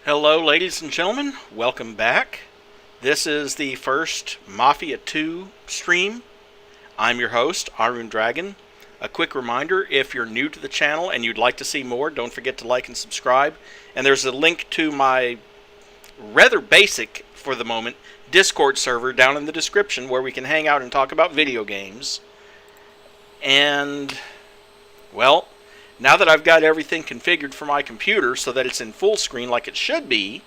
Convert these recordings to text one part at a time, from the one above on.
Hello, ladies and gentlemen. Welcome back. This is the first Mafia 2 stream. I'm your host, Arun Dragon. A quick reminder, if you're new to the channel and you'd like to see more, don't forget to like and subscribe. And there's a link to my rather basic, for the moment, Discord server down in the description where we can hang out and talk about video games. And, well, now that I've got everything configured for my computer so that it's in full screen like it should be,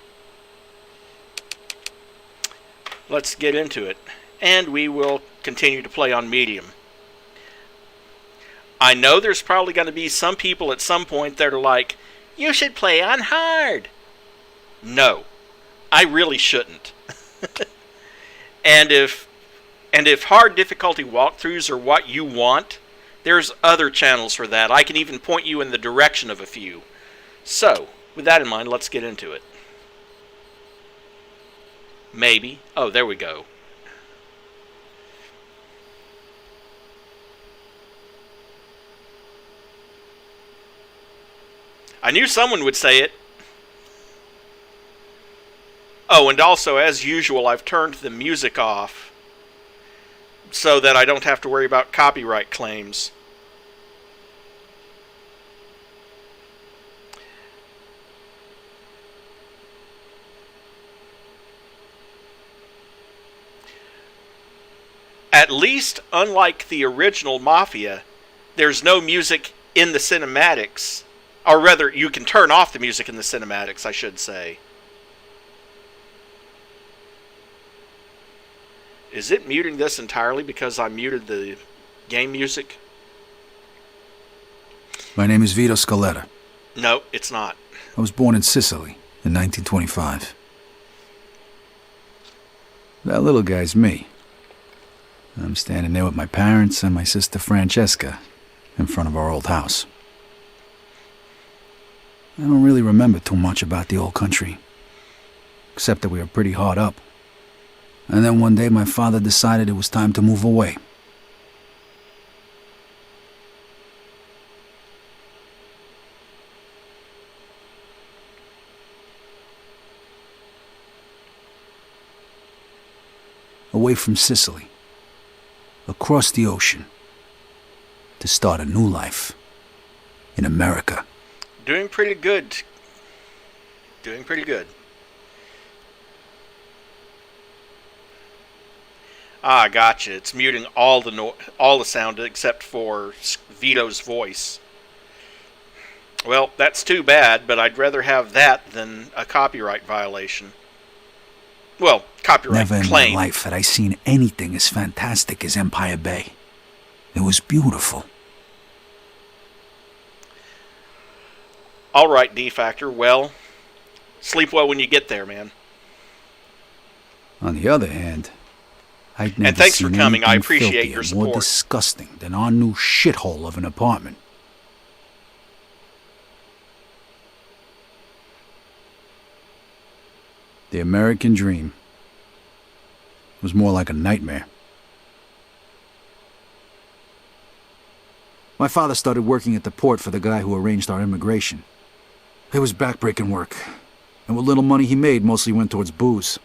let's get into it. And we will continue to play on medium. I know there's probably going to be some people at some point that are like, you should play on hard. No, I really shouldn't. and if hard difficulty walkthroughs are what you want, there's other channels for that. I can even point you in the direction of a few. So, with that in mind, let's get into it. Maybe. Oh, there we go. I knew someone would say it. Oh, and also, as usual, I've turned the music off so that I don't have to worry about copyright claims. At least, unlike the original Mafia, there's no music in the cinematics. Or rather, you can turn off the music in the cinematics, I should say. Is it muting this entirely because I muted the game music? My name is Vito Scaletta. No, it's not. I was born in Sicily in 1925. That little guy's me. I'm standing there with my parents and my sister Francesca in front of our old house. I don't really remember too much about the old country, except that we were pretty hard up. And then one day my father decided it was time to move away. Away from Sicily, across the ocean, to start a new life in America. Doing pretty good. Doing pretty good. Ah, gotcha. It's muting all the sound except for Vito's voice. Well, that's too bad, but I'd rather have that than a copyright violation. Well, copyright claim. Never claim. in my life had I seen anything as fantastic as Empire Bay. It was beautiful. All right, D-Factor. Well, sleep well when you get there, man. On the other hand, I'd never and thanks for seen coming. I anything appreciate filthier, your support. more disgusting than our new shithole of an apartment. The American dream was more like a nightmare. My father started working at the port for the guy who arranged our immigration. It was backbreaking work, and what little money he made mostly went towards booze.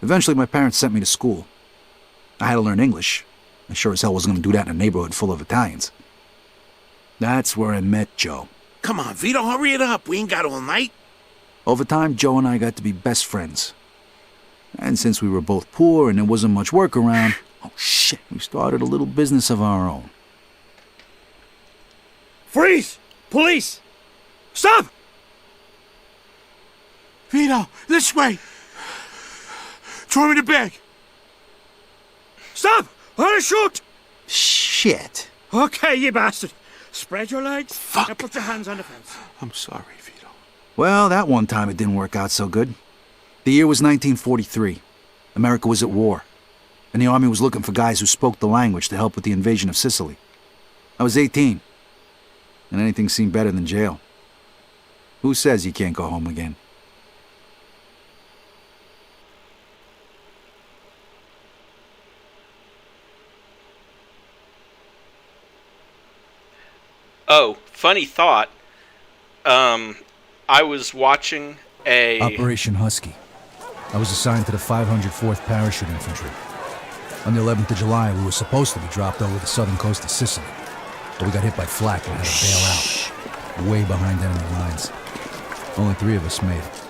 Eventually, my parents sent me to school. I had to learn English. I sure as hell wasn't going to do that in a neighborhood full of Italians. That's where I met Joe. Come on, Vito, hurry it up. We ain't got all night. Over time, Joe and I got to be best friends. And since we were both poor and there wasn't much work around, oh shit, we started a little business of our own. Freeze! Police! Stop! Vito, this way! Throw me the bag! Stop! I'm gonna shoot! Shit. Okay, you bastard. Spread your legs. Fuck. And put your hands on the fence. I'm sorry, Vito. Well, that one time it didn't work out so good. The year was 1943. America was at war. And the army was looking for guys who spoke the language to help with the invasion of Sicily. I was 18. And anything seemed better than jail. Who says you can't go home again? Oh, funny thought. I was watching a... Operation Husky. I was assigned to the 504th Parachute Infantry. On the 11th of July, we were supposed to be dropped over the southern coast of Sicily. But we got hit by flak and had to bail out. Way behind enemy lines. Only 3 of us made it.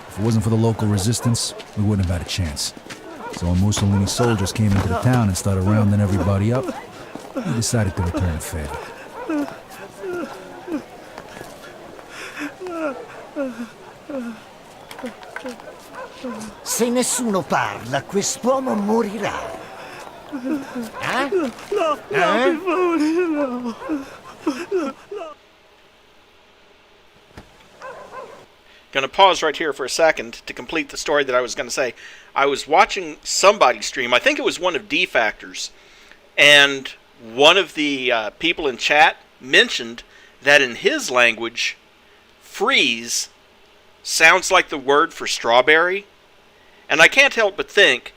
If it wasn't for the local resistance, we wouldn't have had a chance. So when Mussolini's soldiers came into the town and started rounding everybody up, we decided to return the favor. Se nessuno parla, quest'uomo morirà. Eh? No, per favore, no. Gonna pause right here for a second to complete the story that I was gonna say. I was watching somebody stream, I think it was one of D-Factor's, and one of the people in chat mentioned that in his language, freeze sounds like the word for strawberry. And I can't help but think,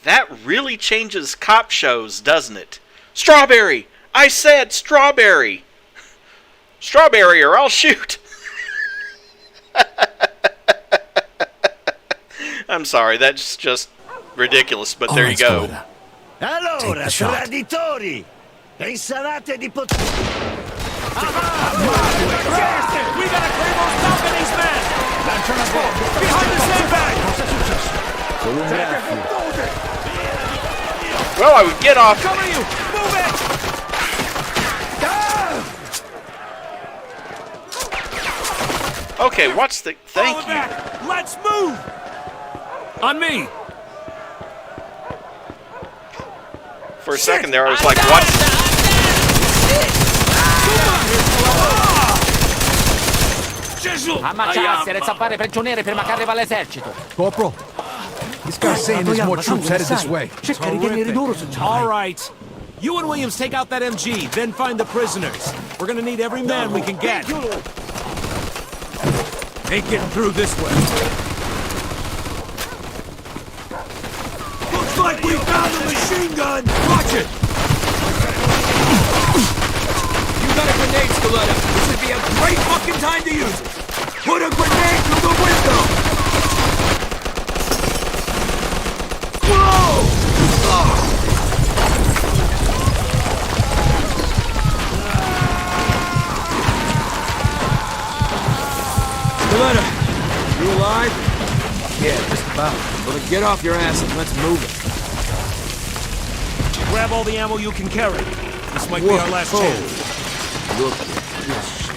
that really changes cop shows, doesn't it? Strawberry! I said strawberry! Strawberry or I'll shoot! I'm sorry, that's just ridiculous, but there you go. Allora, traditori! Pensavate di poter... We gotta clear those balconies, man! Behind the sandbag! Well, I would get off. Cover you! Move it! Okay, what's the... Thank you. Back. Let's move! On me! For a second there, I was like, what? Ammazzarsi e zappare prigionieri prima che arriva l'esercito. Corporal, this guy's saying there's more troops headed this way. All right. You and Williams take out that MG, then find the prisoners. We're gonna need every man we can get. Ain't getting through this way. Looks like we found a machine gun! Watch it! You got a grenade, Scaletta. This would be a great fucking time to use it! Put a grenade through the window! Whoa! Scaletta, you alive? Yeah, just about. Well, then get off your ass and let's move it. Grab all the ammo you can carry. This might be our last chance. Look at this shit.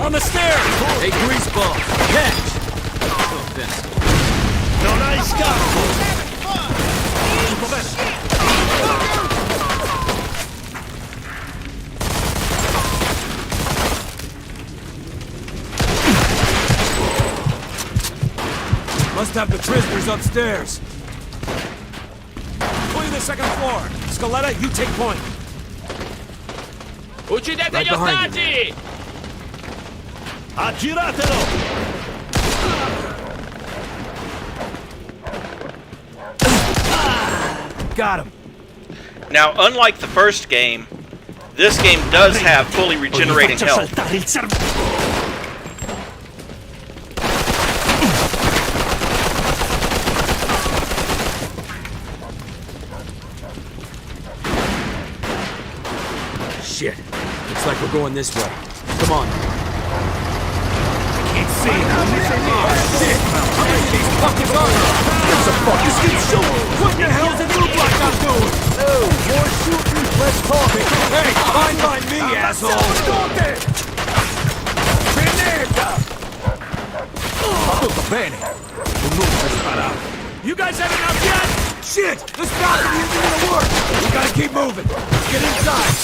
On the stairs! Hey, greaseball! Catch! Non hai scappo! Must have the prisoners upstairs. Clear the second floor. Scaletta, you take point. Uccidete gli ostaggi! Aggiratelo! Got him. Now, unlike the first game, this game does have fully regenerating health. Shit. Looks like we're going this way. Come on. Can't see. Oh, shit. How many of these fuckers are there? There's a fuck. Just keep shooting. What the hell's it look like I'm doing? Oh, more shooting, less talking. Hey, fine by me, asshole. You guys had enough yet? Shit! This balcony isn't gonna work! We gotta keep moving! Let's get inside!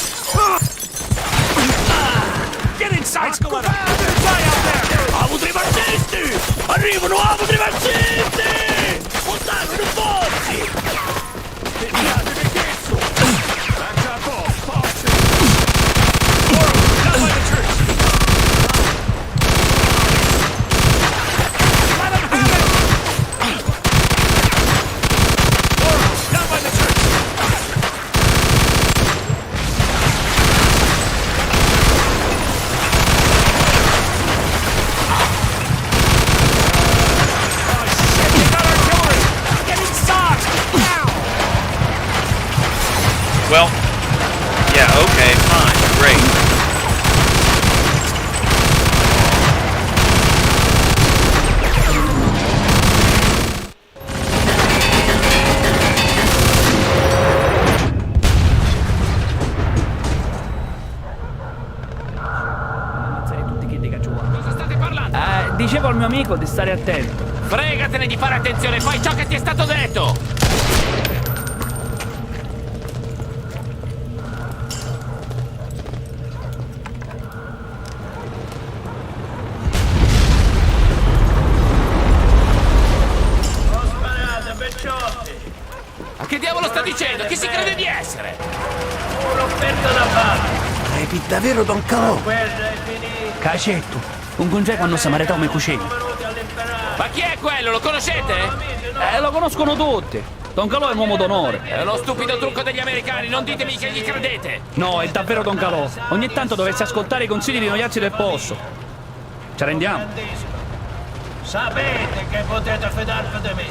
Get inside, Scaletta! Fly out there! Avuto fascisti! Arrivano avuto fascisti! Montano i forti! Vediate che cazzo! Back up off, forza! Down by the church! Let him have it! Down by Well, yeah, okay, fine, great. Cosa state parlando? Dicevo al mio amico di stare attento. Fregatene di fare attenzione, fai ciò che ti è stato detto! Ma che diavolo sta dicendo? Chi si crede di essere? Un'offerta da fare. Crepi davvero Don Calò? Guerra è finita. Cacetto, un congeco quando samarità come cucina. Ma chi è quello? Lo conoscete? Lo conoscono tutti. Don Calò è un uomo d'onore. È lo stupido trucco degli americani, non ditemi che gli credete! No, è davvero Don Calò. Ogni tanto dovresti ascoltare i consigli di noiazzi del posto. Ci rendiamo? Sapete che potete fidarvi di me.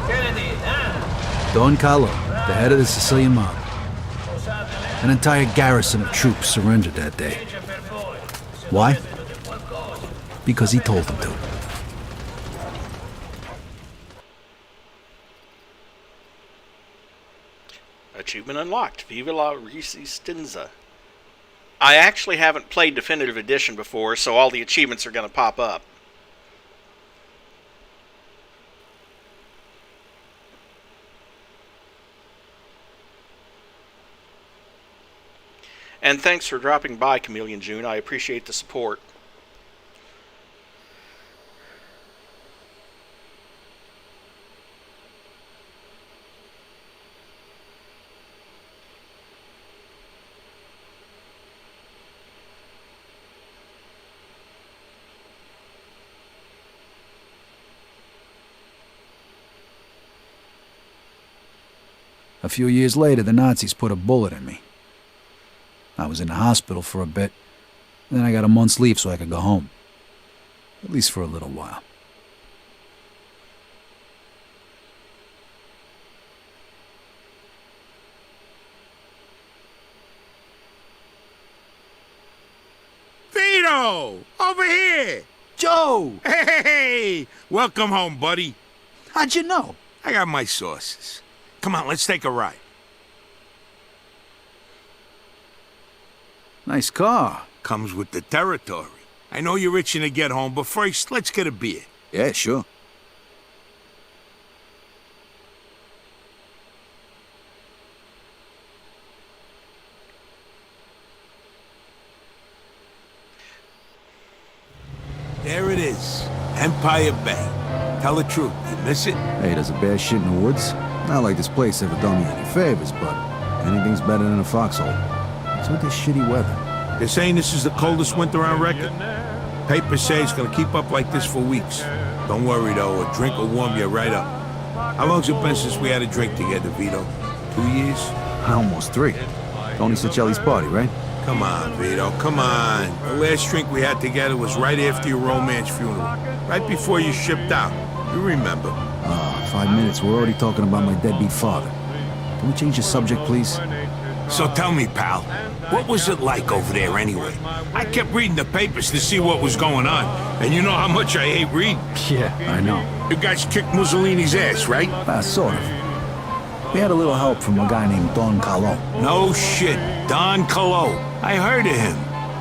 Che ne dite, eh? Don Carlo, the head of the Sicilian mob. An entire garrison of troops surrendered that day. Why? Because he told them to. Achievement unlocked. Viva la Resistenza. I actually haven't played Definitive Edition before, so all the achievements are going to pop up. And thanks for dropping by, Chameleon June. I appreciate the support. A few years later, the Nazis put a bullet in me. I was in the hospital for a bit, and then I got a month's leave so I could go home. At least for a little while. Vito! Over here! Joe! Hey! Welcome home, buddy. How'd you know? I got my sources. Come on, let's take a ride. Nice car. Comes with the territory. I know you're itching to get home, but first, let's get a beer. Yeah, sure. There it is. Empire Bay. Tell the truth, you miss it? Hey, there's a bear shit in the woods. Not like this place ever done me any favors, but anything's better than a foxhole. What's with this shitty weather? They're saying this is the coldest winter on record. Papers say it's gonna keep up like this for weeks. Don't worry though, a drink will warm you right up. How long's it been since we had a drink together, Vito? 2 years? Almost 3. Tony Sicelli's party, right? Come on, Vito, come on. The last drink we had together was right after your romance funeral. Right before you shipped out. You remember. 5 minutes, we're already talking about my deadbeat father. Can we change the subject, please? So tell me, pal, what was it like over there anyway? I kept reading the papers to see what was going on, and you know how much I hate reading. Yeah, I know. You guys kicked Mussolini's ass, right? Sort of. We had a little help from a guy named Don Carlo. No shit, Don Calò. I heard of him.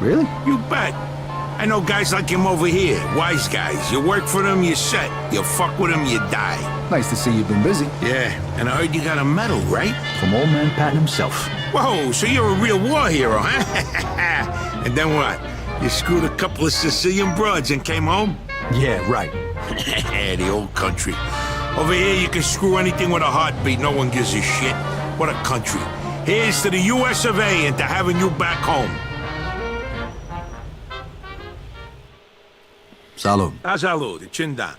Really? You bet. I know guys like him over here, wise guys. You work for them, you're set. You fuck with them, you die. Nice to see you've been busy. Yeah, and I heard you got a medal, right? From old man Patton himself. Whoa, so you're a real war hero, huh? And then what? You screwed a couple of Sicilian broads and came home? Yeah, right. The old country. Over here, you can screw anything with a heartbeat. No one gives a shit. What a country. Here's to the US of A and to having you back home. Salud. Salud, chin down.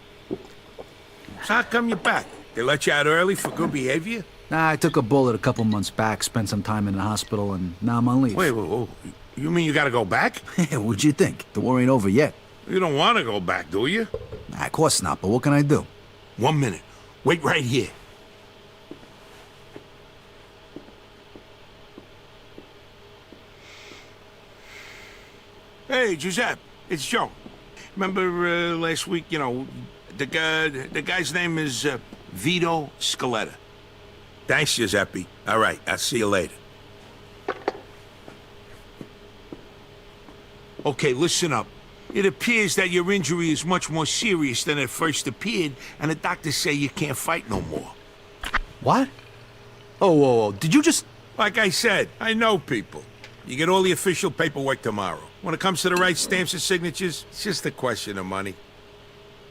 So how come you're back? They let you out early for good behavior? Nah, I took a bullet a couple months back, spent some time in the hospital, and now I'm on leave. Wait, you mean you gotta go back? What'd you think? The war ain't over yet. You don't want to go back, do you? Nah, of course not, but what can I do? 1 minute. Wait right here. Hey, Giuseppe, it's Joe. Remember last week, you know, the guy's name is Vito Scaletta. Thanks, Giuseppe. All right, I'll see you later. Okay, listen up. It appears that your injury is much more serious than it first appeared, and the doctors say you can't fight no more. What? Oh, whoa, whoa. Did you just... Like I said, I know people. You get all the official paperwork tomorrow. When it comes to the right stamps and signatures, it's just a question of money.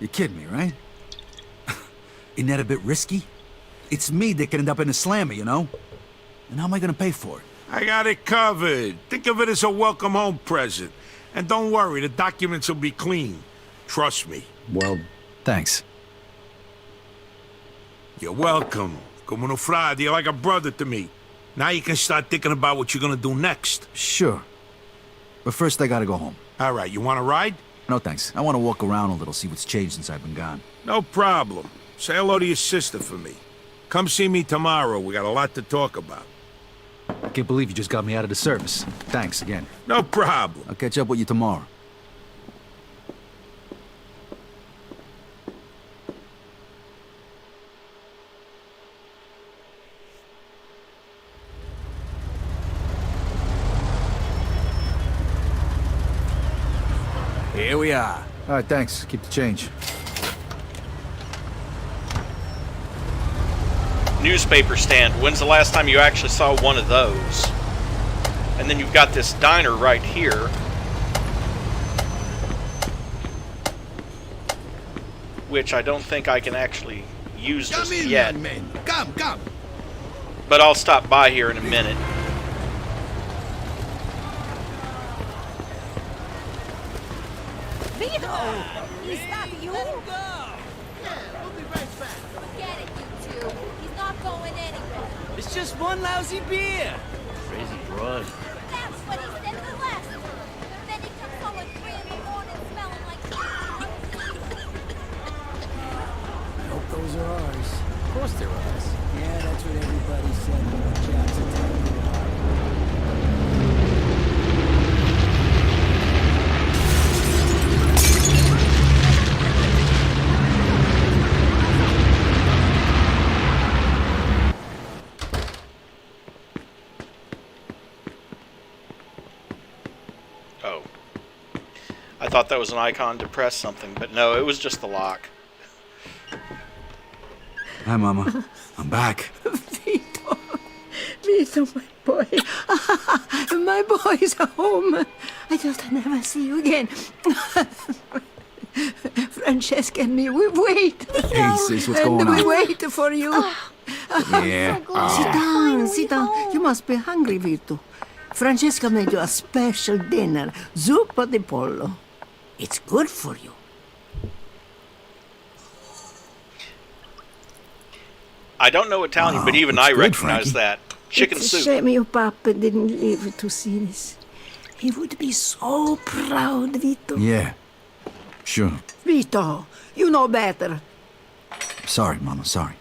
You're kidding me, right? Isn't that a bit risky? It's me that could end up in a slammer, you know? And how am I gonna pay for it? I got it covered. Think of it as a welcome home present. And don't worry, the documents will be clean. Trust me. Well, thanks. You're welcome. Como no frade, you're like a brother to me. Now you can start thinking about what you're gonna do next. Sure. But first I gotta go home. All right, you want to ride? No thanks. I want to walk around a little, see what's changed since I've been gone. No problem. Say hello to your sister for me. Come see me tomorrow. We got a lot to talk about. I can't believe you just got me out of the service. Thanks again. No problem. I'll catch up with you tomorrow. Here we are. All right, thanks. Keep the change. Newspaper stand. When's the last time you actually saw one of those? And then you've got this diner right here. Which I don't think I can actually use just yet. man. Come. But I'll stop by here in a minute. Vito! Is that you? We'll be right back. Forget it, you two. He's not going anywhere. It's just one lousy beer. Crazy broad. That's what he said the last time. Then he comes home at 3 in the morning smelling like... I hope those are ours. Of course they're ours. Yeah, that's what everybody said when Jackson told me. Oh. I thought that was an icon to press something, but no, it was just the lock. Hi, Mama. I'm back. Vito, my boy. My boy's home. I thought I'd never see you again. Francesca and me, we wait. Hey, sis, what's going And we on? wait for you. Yeah. Sit down. You must be hungry, Vito. Francesca made you a special dinner, zuppa di pollo. It's good for you. I don't know Italian, but even I good, recognize Frankie. that. Chicken It's a soup. shame your papa didn't live to see this. He would be so proud, Vito. Yeah. Sure. Vito, you know better. Sorry, Mama, sorry.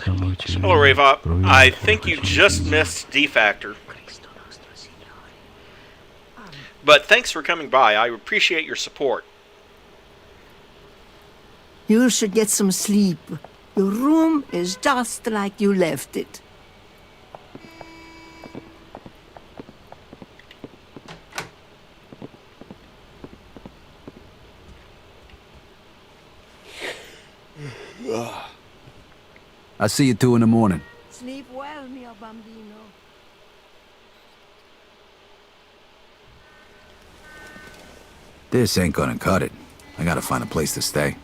Hello, Reva. I think you just missed D-Factor. But thanks for coming by. I appreciate your support. You should get some sleep. Your room is just like you left it. I'll see you 2 in the morning. Sleep well, mio bambino. This ain't gonna cut it. I gotta find a place to stay.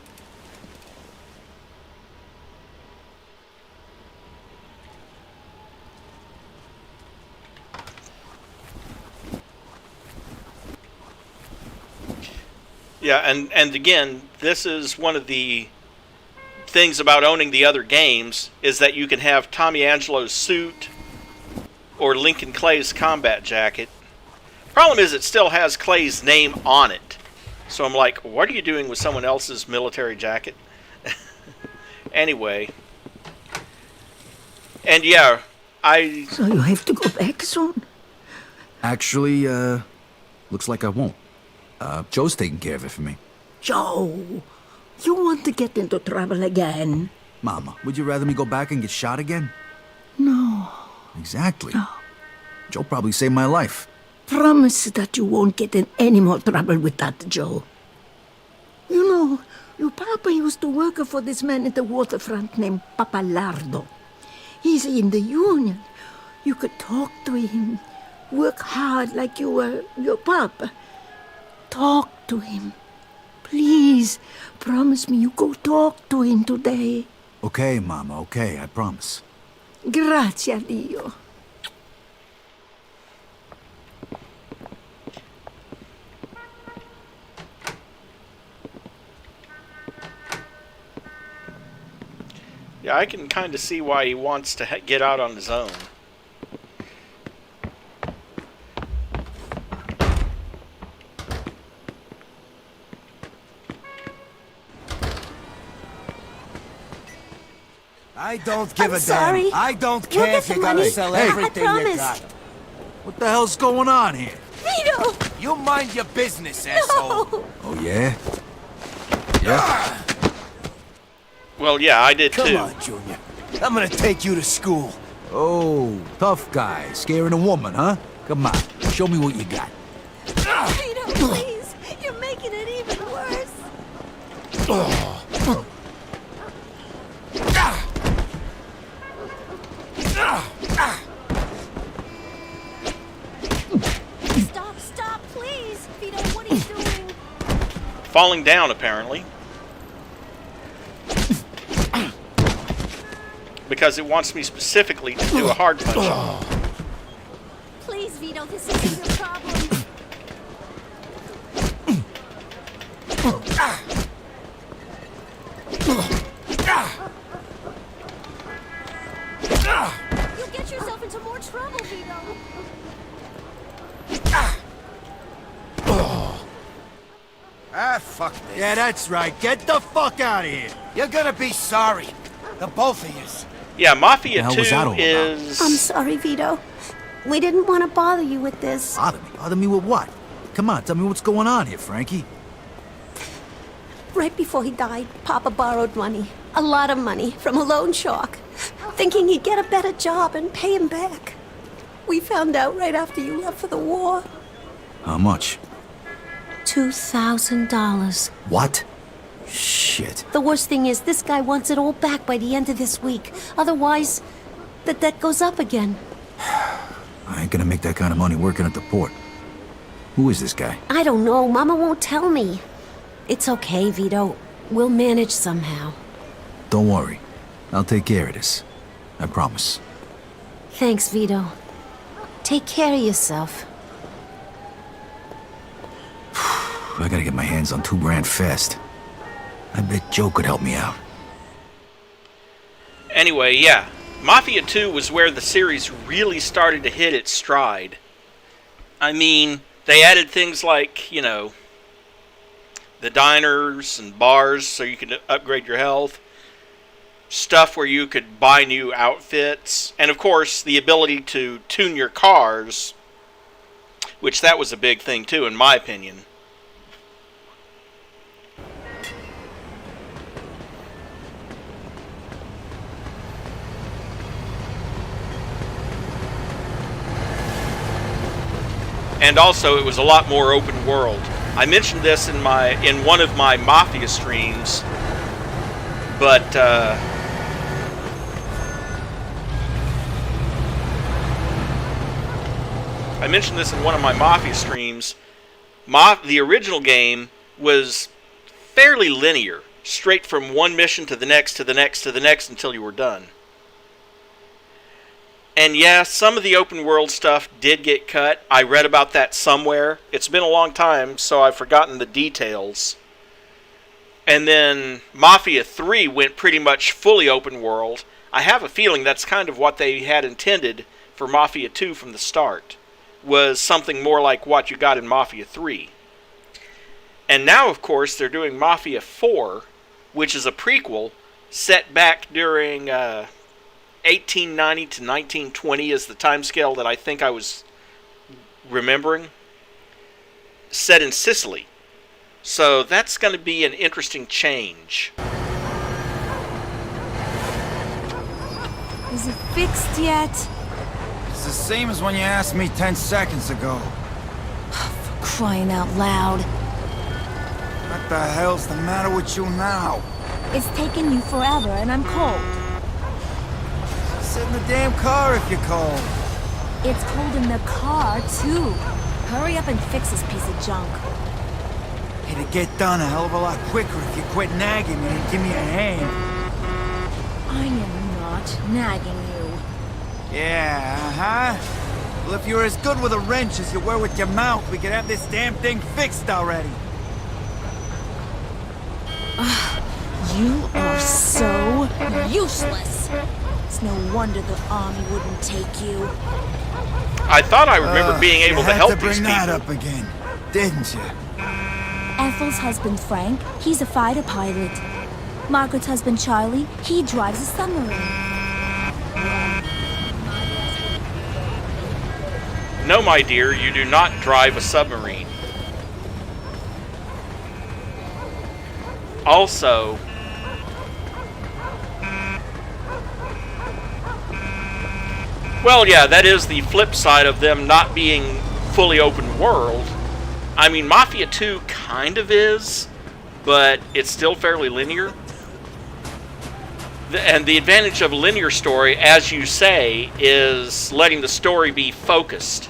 Yeah, and again, this is one of the things about owning the other games is that you can have Tommy Angelo's suit or Lincoln Clay's combat jacket. Problem is it still has Clay's name on it. So I'm like, what are you doing with someone else's military jacket? Anyway. And yeah, So you have to go back soon? Actually, looks like I won't. Joe's taking care of it for me. Joe, you want to get into trouble again? Mama, would you rather me go back and get shot again? No. Exactly. No. Joe probably saved my life. Promise that you won't get in any more trouble with that, Joe. You know, your papa used to work for this man at the waterfront named Papalardo. He's in the union. You could talk to him. Work hard like you were your papa. Talk to him. Please, promise me you go talk to him today. Okay, Mama, okay, I promise. Grazie a Dio. Yeah, I can kind of see why he wants to get out on his own. I don't give I'm a sorry. damn. I don't We'll care get if the you gotta money. sell I everything you promise. got. What the hell's going on here? Vito! You mind your business, asshole. No! Oh, yeah? Yeah? Well, yeah, I did Come too. on, Junior. I'm gonna take you to school. Oh, tough guy, scaring a woman, huh? Come on, show me what you got. Vito, please! You're making it even worse! Stop, please! Vito, what are you doing? Falling down, apparently. Because it wants me specifically to do a hard punch. Please, Vito, this isn't your problem. You'll get yourself into more trouble, Vito. Ah, fuck this. Yeah, that's right. Get the fuck out of here. You're gonna be sorry. The both of yous. Yeah, Mafia The hell 2 was that all about? is... I'm sorry, Vito. We didn't want to bother you with this. Bother me? Bother me with what? Come on, tell me what's going on here, Frankie. Right before he died, Papa borrowed money. A lot of money from a loan shark. Thinking he'd get a better job and pay him back. We found out right after you left for the war. How much? $2,000. What? Shit. The worst thing is, this guy wants it all back by the end of this week. Otherwise, the debt goes up again. I ain't gonna make that kind of money working at the port. Who is this guy? I don't know. Mama won't tell me. It's okay, Vito. We'll manage somehow. Don't worry. I'll take care of this. I promise. Thanks, Vito. Take care of yourself. I gotta get my hands on $2,000 fast. I bet Joe could help me out. Anyway, yeah. Mafia 2 was where the series really started to hit its stride. I mean, they added things like, you know, the diners and bars so you could upgrade your health. Stuff where you could buy new outfits. And, of course, the ability to tune your cars. Which that was a big thing, too, in my opinion. And also, it was a lot more open world. I mentioned this in one of my Mafia streams, but I mentioned this in one of my Mafia streams. The original game was fairly linear, straight from one mission to the next, to the next, to the next, until you were done. And yeah, some of the open world stuff did get cut. I read about that somewhere. It's been a long time, so I've forgotten the details. And then Mafia 3 went pretty much fully open world. I have a feeling that's kind of what they had intended for Mafia 2 from the start. Was something more like what you got in Mafia 3. And now, of course, they're doing Mafia 4, which is a prequel set back during 1890 to 1920 is the time scale that I think I was remembering. Set in Sicily. So that's going to be an interesting change. Is it fixed yet? It's the same as when you asked me 10 seconds ago. For crying out loud. What the hell's the matter with you now? It's taken you forever and I'm cold. Sit in the damn car if you're cold. It's cold in the car, too. Hurry up and fix this piece of junk. It'd get done a hell of a lot quicker if you quit nagging me and give me a hand. I am not nagging you. Yeah, uh-huh. Well, if you were as good with a wrench as you were with your mouth, we could have this damn thing fixed already. You are so useless. It's no wonder the army wouldn't take you. I thought I remembered being able to help these people. You had to bring that up again, didn't you? Ethel's husband, Frank, he's a fighter pilot. Margaret's husband, Charlie, he drives a submarine. No, my dear, you do not drive a submarine. Also, well, yeah, that is the flip side of them not being fully open world. I mean, Mafia 2 kind of is, but it's still fairly linear. And the advantage of a linear story, as you say, is letting the story be focused.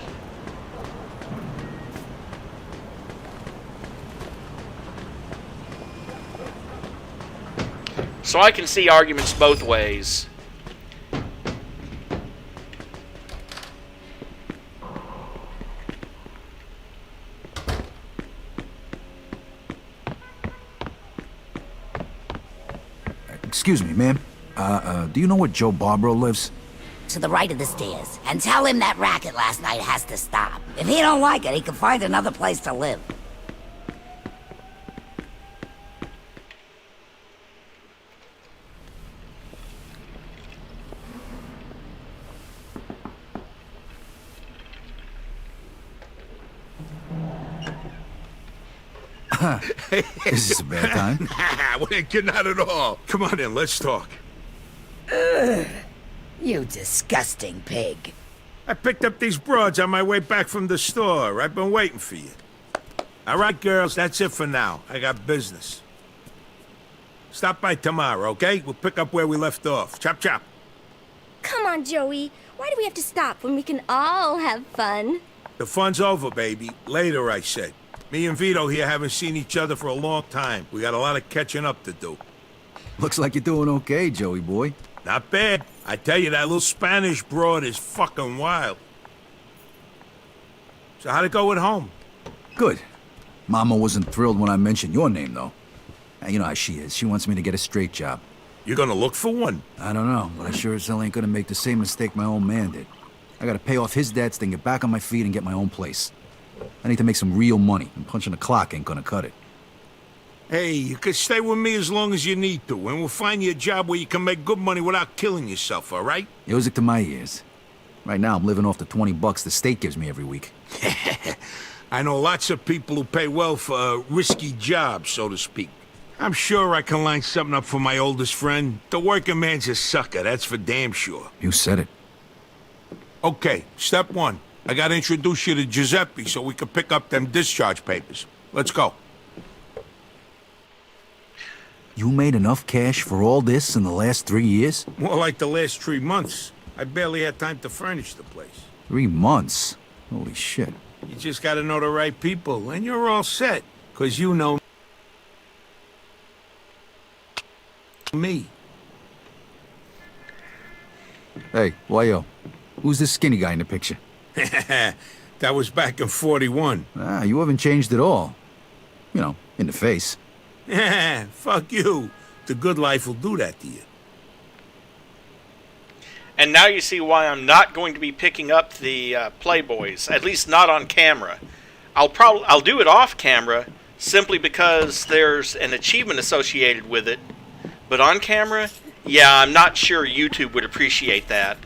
So I can see arguments both ways. Excuse me, ma'am. Do you know where Joe Barbaro lives? To the right of the stairs. And tell him that racket last night has to stop. If he don't like it, he can find another place to live. Is this a bad time? We ain't getting out at all. Come on in, let's talk. You disgusting pig. I picked up these broads on my way back from the store. I've been waiting for you. All right, girls, that's it for now. I got business. Stop by tomorrow, okay? We'll pick up where we left off. Chop, chop. Come on, Joey. Why do we have to stop when we can all have fun? The fun's over, baby. Later, I said. Me and Vito here haven't seen each other for a long time. We got a lot of catching up to do. Looks like you're doing okay, Joey boy. Not bad. I tell you, that little Spanish broad is fucking wild. So how'd it go at home? Good. Mama wasn't thrilled when I mentioned your name, though. You know how she is. She wants me to get a straight job. You're gonna look for one? I don't know, but I sure as hell ain't gonna make the same mistake my old man did. I gotta pay off his debts, then get back on my feet and get my own place. I need to make some real money, and punching the clock ain't gonna cut it. Hey, you can stay with me as long as you need to, and we'll find you a job where you can make good money without killing yourself, all right? Music to my ears. Right now, I'm living off the $20 the state gives me every week. I know lots of people who pay well for a risky job, so to speak. I'm sure I can line something up for my oldest friend. The working man's a sucker, that's for damn sure. You said it. Okay, step one. I gotta introduce you to Giuseppe so we can pick up them discharge papers. Let's go. You made enough cash for all this in the last 3 years? More like the last 3 months. I barely had time to furnish the place. 3 months? Holy shit. You just gotta know the right people, and you're all set. 'Cause you know me. Hey, Wayo. Who's this skinny guy in the picture? That was back in 41. Ah, you haven't changed at all. You know, in the face. Fuck you. The good life will do that to you. And now you see why I'm not going to be picking up the Playboys, at least not on camera. I'll do it off camera simply because there's an achievement associated with it. But on camera, Yeah, I'm not sure YouTube would appreciate that.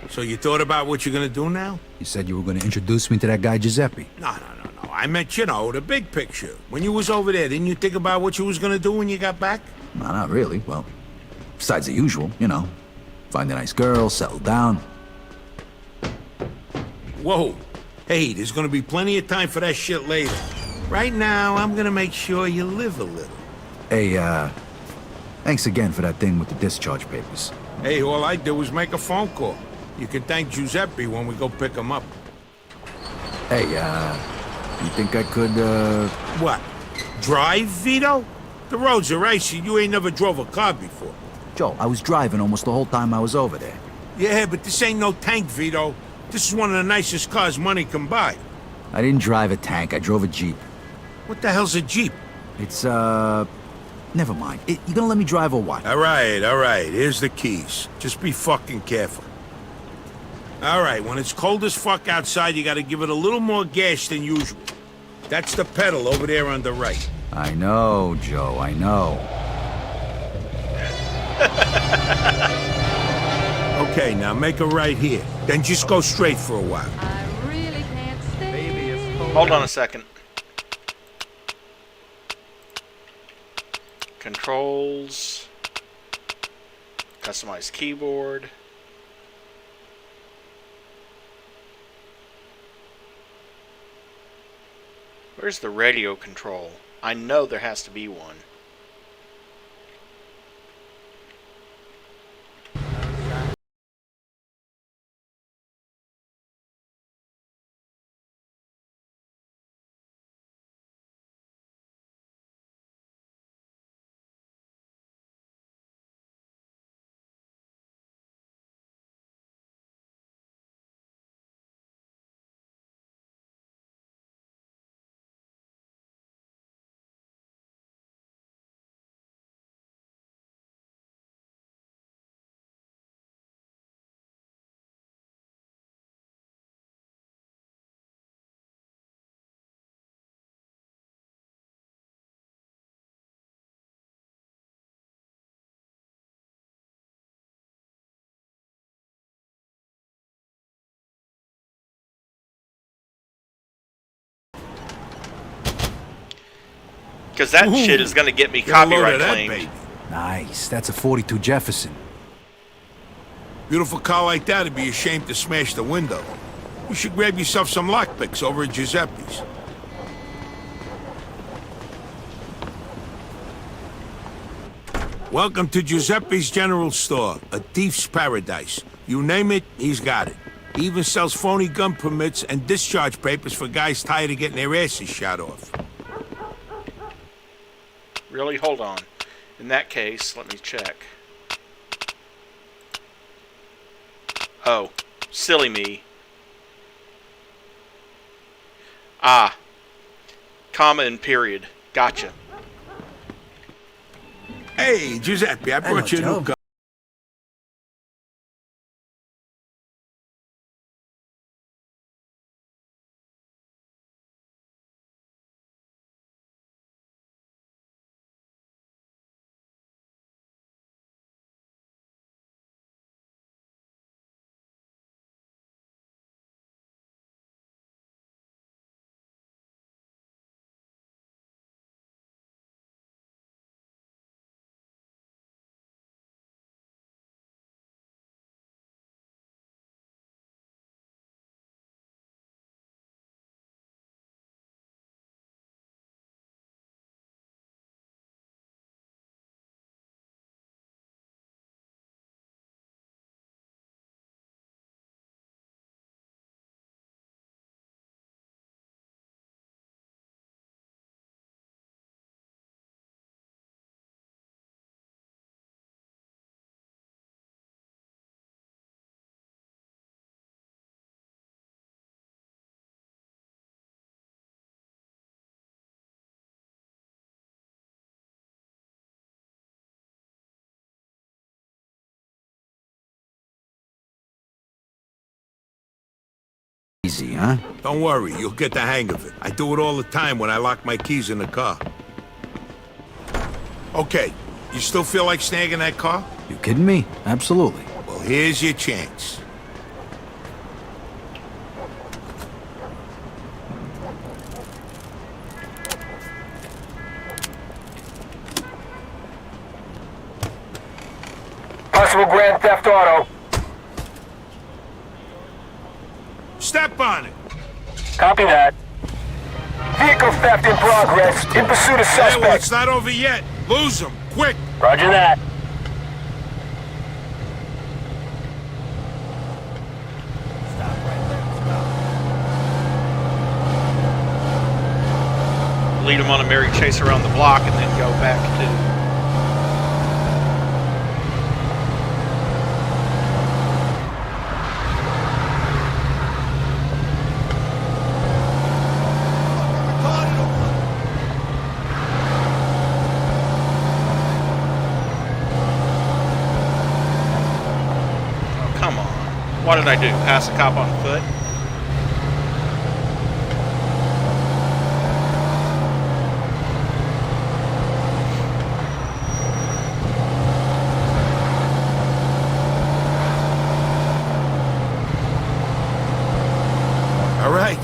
So you thought about what you're gonna do now? You said you were going to introduce me to that guy Giuseppe. No. I meant, you know, the big picture. When you was over there, didn't you think about what you was gonna do when you got back? No, not really. Well, besides the usual, you know. Find a nice girl, settle down. Whoa. Hey, there's gonna be plenty of time for that shit later. Right now, I'm gonna make sure you live a little. Hey, thanks again for that thing with the discharge papers. Hey, all I did was make a phone call. You can thank Giuseppe when we go pick him up. Hey, you think I could, What? Drive, Vito? The roads are icy. You ain't never drove a car before. Joe, I was driving almost the whole time I was over there. Yeah, but this ain't no tank, Vito. This is one of the nicest cars money can buy. I didn't drive a tank, I drove a Jeep. What the hell's a Jeep? It's, never mind. You gonna let me drive or what? All right. Here's the keys. Just be fucking careful. All right, when it's cold as fuck outside, you gotta give it a little more gas than usual. That's the pedal over there on the right. I know, Joe, I know. Okay, now make a right here. Then just go straight for a while. I really can't stay. Hold on a second. Controls. Customize keyboard. Where's the radio control? I know there has to be one. Because that shit is going to get me copyright claimed. Nice. That's a 42 Jefferson. Beautiful car like that would be ashamed to smash the window. You should grab yourself some lockpicks over at Giuseppe's. Welcome to Giuseppe's General Store, a thief's paradise. You name it, he's got it. He even sells phony gun permits and discharge papers for guys tired of getting their asses shot off. Really? Hold on. In that case, let me check. Oh, silly me. Ah. Comma and period. Gotcha. Hey, Giuseppe, I brought you a new car. Easy, huh? Don't worry, you'll get the hang of it. I do it all the time when I lock my keys in the car. Okay, you still feel like snagging that car? You kidding me? Absolutely. Well, here's your chance. Possible grand theft auto. Step on it. Copy that. Vehicle theft in progress. In pursuit of Hey, well, suspect. it's not over yet. Lose him, quick. Roger that. Lead them on a merry chase around the block and then go back to... Come on. What did I do? Pass a cop on foot? All right.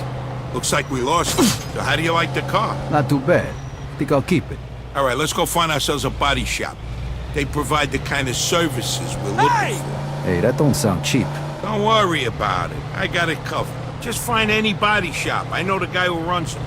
Looks like we lost him. So how do you like the car? Not too bad. Think I'll keep it. All right, let's go find ourselves a body shop. They provide the kind of services we're looking for. Hey, that don't sound cheap. Don't worry about it. I got it covered. Just find any body shop. I know the guy who runs them.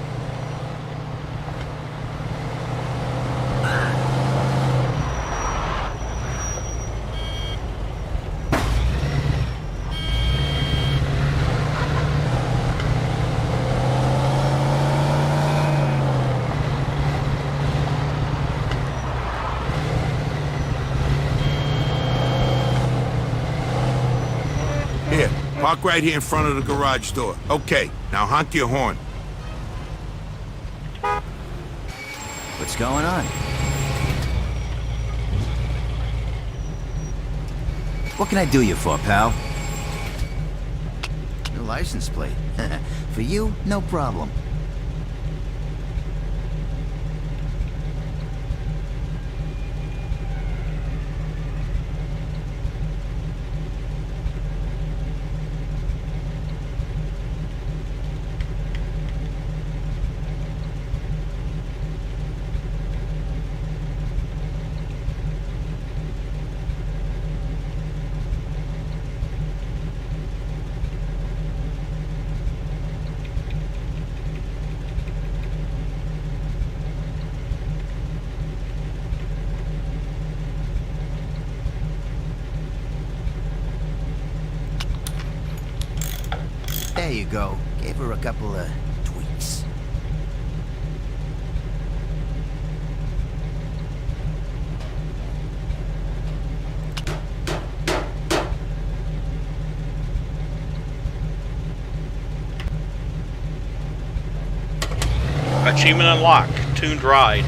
Here, park right here in front of the garage door. Okay, now honk your horn. What's going on? What can I do you for, pal? Your license plate. For you, no problem. There you go. Gave her a couple of tweaks. Achievement unlocked. Tuned ride.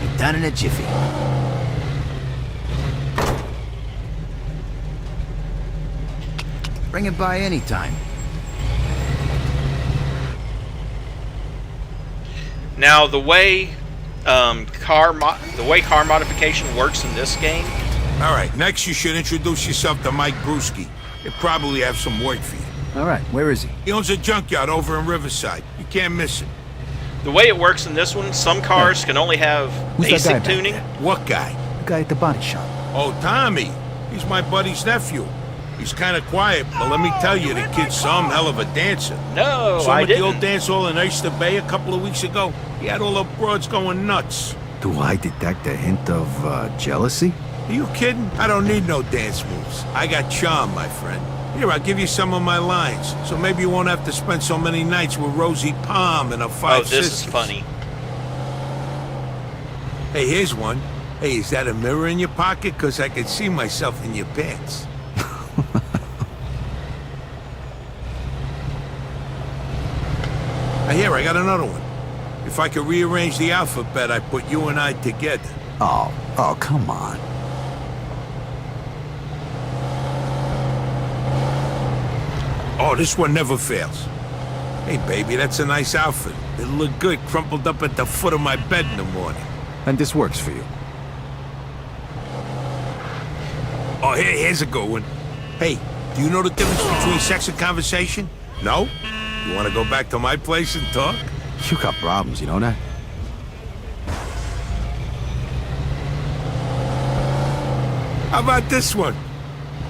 You're done in a jiffy. Bring it by anytime. Now the way car modification works in this game. All right, next you should introduce yourself to Mike Brewski. He'll probably have some work for you. All right, where is he? He owns a junkyard over in Riverside. You can't miss it. The way it works in this one, some cars can only have Who's that guy basic back tuning. there? What guy? The guy at the body shop. Oh, Tommy. He's my buddy's nephew. He's kind of quiet, but let me tell you, the kid's some hell of a dancer. No, Saw him I at the didn't. old dance hall in Oyster Bay a couple of weeks ago. He had all the broads going nuts. Do I detect a hint of jealousy? Are you kidding? I don't need no dance moves. I got charm, my friend. Here, I'll give you some of my lines, so maybe you won't have to spend so many nights with Rosie Palm and her five Oh, this sisters. is funny. Hey, here's one. Hey, is that a mirror in your pocket? Because I can see myself in your pants. Here, I got another one. If I could rearrange the alphabet, I'd put you and I together. Oh, come on. Oh, this one never fails. Hey, baby, that's a nice outfit. It'll look good crumpled up at the foot of my bed in the morning. And this works for you. Oh, here's a good one. Hey, do you know the difference between sex and conversation? No? You want to go back to my place and talk? You got problems, you know that? How about this one?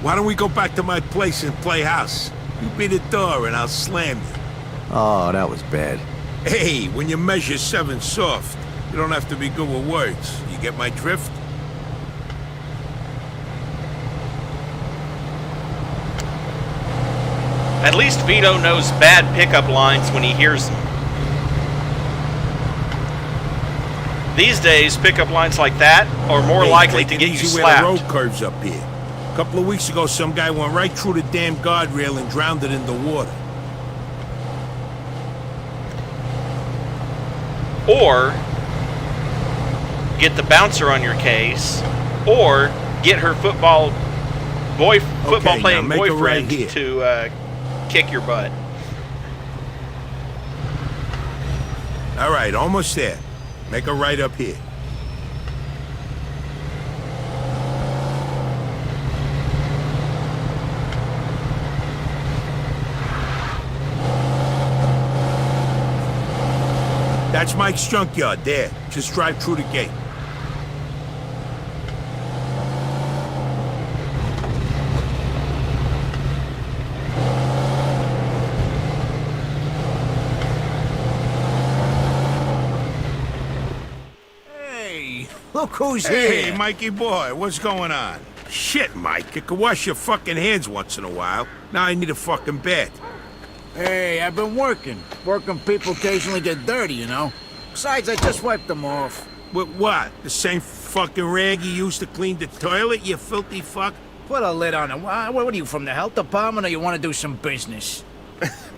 Why don't we go back to my place and play house? You be the door and I'll slam you. Oh, that was bad. Hey, when you measure 7 soft, you don't have to be good with words. You get my drift? At least Vito knows bad pickup lines when he hears them. These days, pickup lines like that are more likely to get you slapped. Where the road curves up here. A couple of weeks ago, some guy went right through the damn guardrail and drowned it in the water. Or get the bouncer on your case, or get her football playing boyfriend to kick your butt. All right, almost there. Make a right up here. That's Mike's junkyard there. Just drive through the gate. Look who's Hey, here. Mikey boy, what's going on? Shit, Mike, you can wash your fucking hands once in a while. Now I need a fucking bed. Hey, I've been working. Working people occasionally get dirty, you know? Besides, I just wiped them off. With what? The same fucking rag you used to clean the toilet, you filthy fuck? Put a lid on it. What are you, from the health department, or you want to do some business?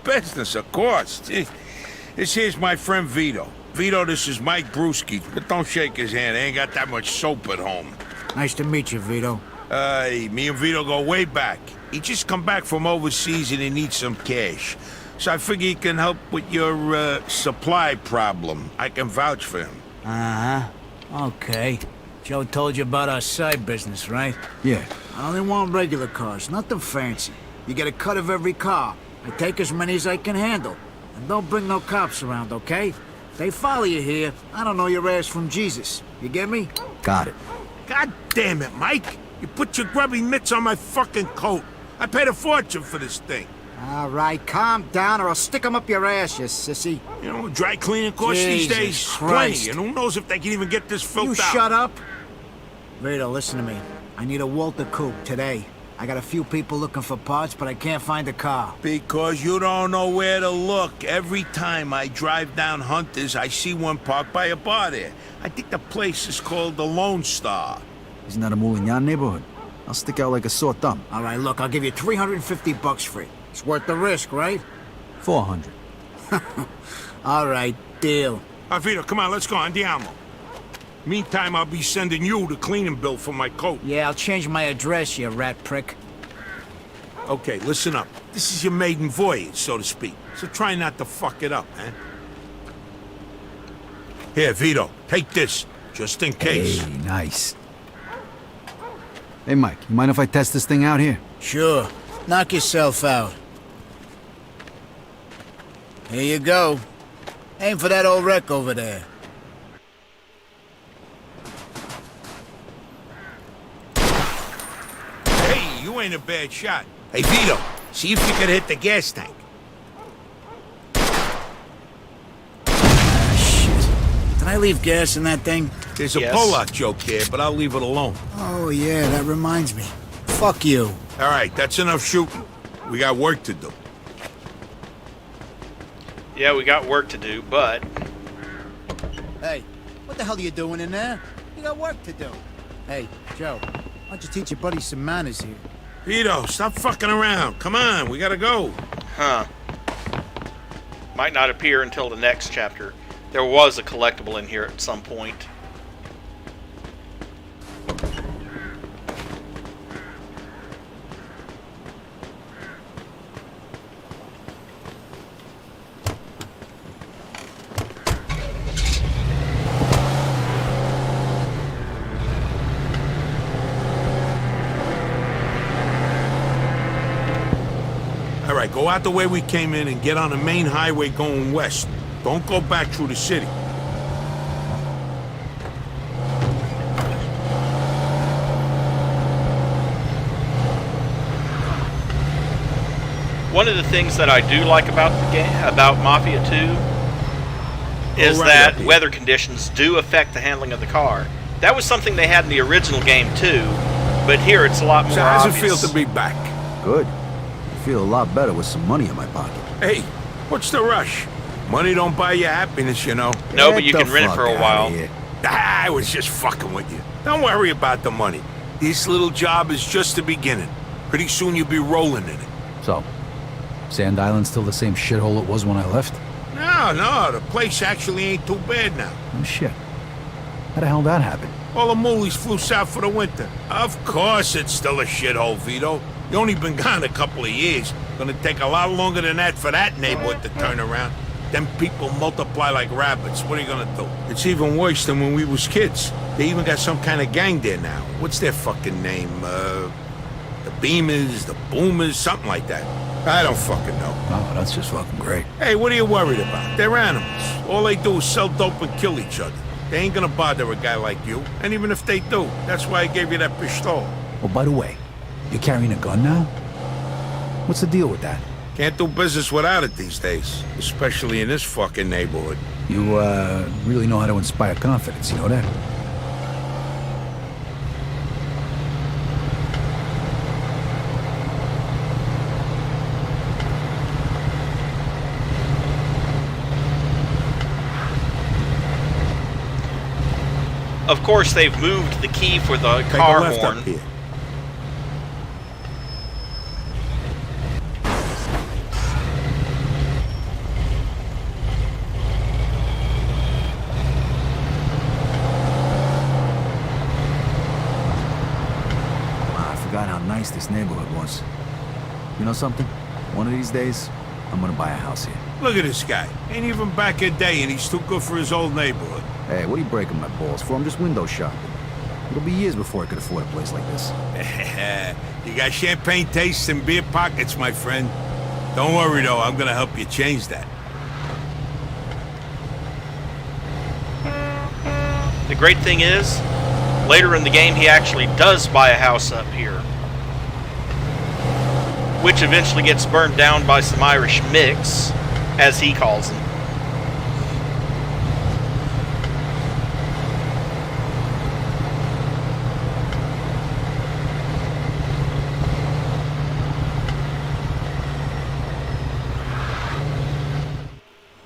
Business, of course. This here's my friend Vito. Vito, this is Mike Brewski, but don't shake his hand. I ain't got that much soap at home. Nice to meet you, Vito. Me and Vito go way back. He just come back from overseas and he needs some cash. So I figure he can help with your, supply problem. I can vouch for him. Uh-huh. Okay. Joe told you about our side business, right? Yeah. I only want regular cars, nothing fancy. You get a cut of every car. I take as many as I can handle. And don't bring no cops around, okay? They follow you here. I don't know your ass from Jesus. You get me? Got it. God damn it, Mike! You put your grubby mitts on my fucking coat. I paid a fortune for this thing. All right, calm down or I'll stick 'em up your ass, you sissy. You know, dry cleaning costs these Jesus days Christ. plenty, and who knows if they can even get this filth You out. shut up. Vito, listen to me. I need a Walter coupe today. I got a few people looking for parts, but I can't find a car. Because you don't know where to look. Every time I drive down Hunter's, I see one parked by a bar there. I think the place is called the Lone Star. Isn't that a Moulignan neighborhood? I'll stick out like a sore thumb. All right, look, I'll give you $350 for it. It's worth the risk, right? 400. All right, deal. Vito, come on, let's go. Andiamo. Meantime, I'll be sending you the cleaning bill for my coat. Yeah, I'll change my address, you rat prick. Okay, listen up. This is your maiden voyage, so to speak. So try not to fuck it up, man. Here, Vito, take this, just in case. Hey, nice. Hey, Mike, you mind if I test this thing out here? Sure. Knock yourself out. Here you go. Aim for that old wreck over there. Hey, you ain't a bad shot. Hey, Vito, see if you can hit the gas tank. Shit. Did I leave gas in that thing? There's a pull-out joke there, but I'll leave it alone. Oh, yeah, that reminds me. Fuck you. All right, that's enough shooting. We got work to do. Yeah, we got work to do, but... Hey, what the hell are you doing in there? You got work to do. Hey, Joe, why don't you teach your buddy some manners here? Vito, stop fucking around. Come on, we gotta go. Huh. Might not appear until the next chapter. There was a collectible in here at some point. right, go out the way we came in and get on the main highway going west. Don't go back through the city. One of the things that I do like about the game, about Mafia 2, is that weather conditions do affect the handling of the car. That was something they had in the original game too, but here it's a lot more So how's obvious. it feel to be back? Good. I feel a lot better with some money in my pocket. Hey, what's the rush? Money don't buy you happiness, you know. No, but you can rent it for a while. I was just fucking with you. Don't worry about the money. This little job is just the beginning. Pretty soon you'll be rolling in it. So, Sand Island's still the same shithole it was when I left? No, the place actually ain't too bad now. Oh shit. How the hell did that happen? All the moolies flew south for the winter. Of course it's still a shithole, Vito. You only been gone a couple of years. Gonna take a lot longer than that for that neighborhood to turn around. Them people multiply like rabbits. What are you gonna do? It's even worse than when we was kids. They even got some kind of gang there now. What's their fucking name? The Beamers, the Boomers, something like that. I don't fucking know. Oh, that's just fucking great. Hey, what are you worried about? They're animals. All they do is sell dope and kill each other. They ain't gonna bother a guy like you. And even if they do, that's why I gave you that pistol. Oh, by the way, you're carrying a gun now? What's the deal with that? Can't do business without it these days. Especially in this fucking neighborhood. You, really know how to inspire confidence, you know that? Of course, they've moved the key for the Take car a left horn. up here. I forgot how nice this neighborhood was. You know something? One of these days, I'm gonna buy a house here. Look at this guy. Ain't even back a day and he's too good for his old neighborhood. Hey, what are you breaking my balls for? I'm just window shopping. It'll be years before I could afford a place like this. You got champagne tastes and beer pockets, my friend. Don't worry, though. I'm gonna help you change that. The great thing is, later in the game, he actually does buy a house up here, which eventually gets burned down by some Irish mix, as he calls them.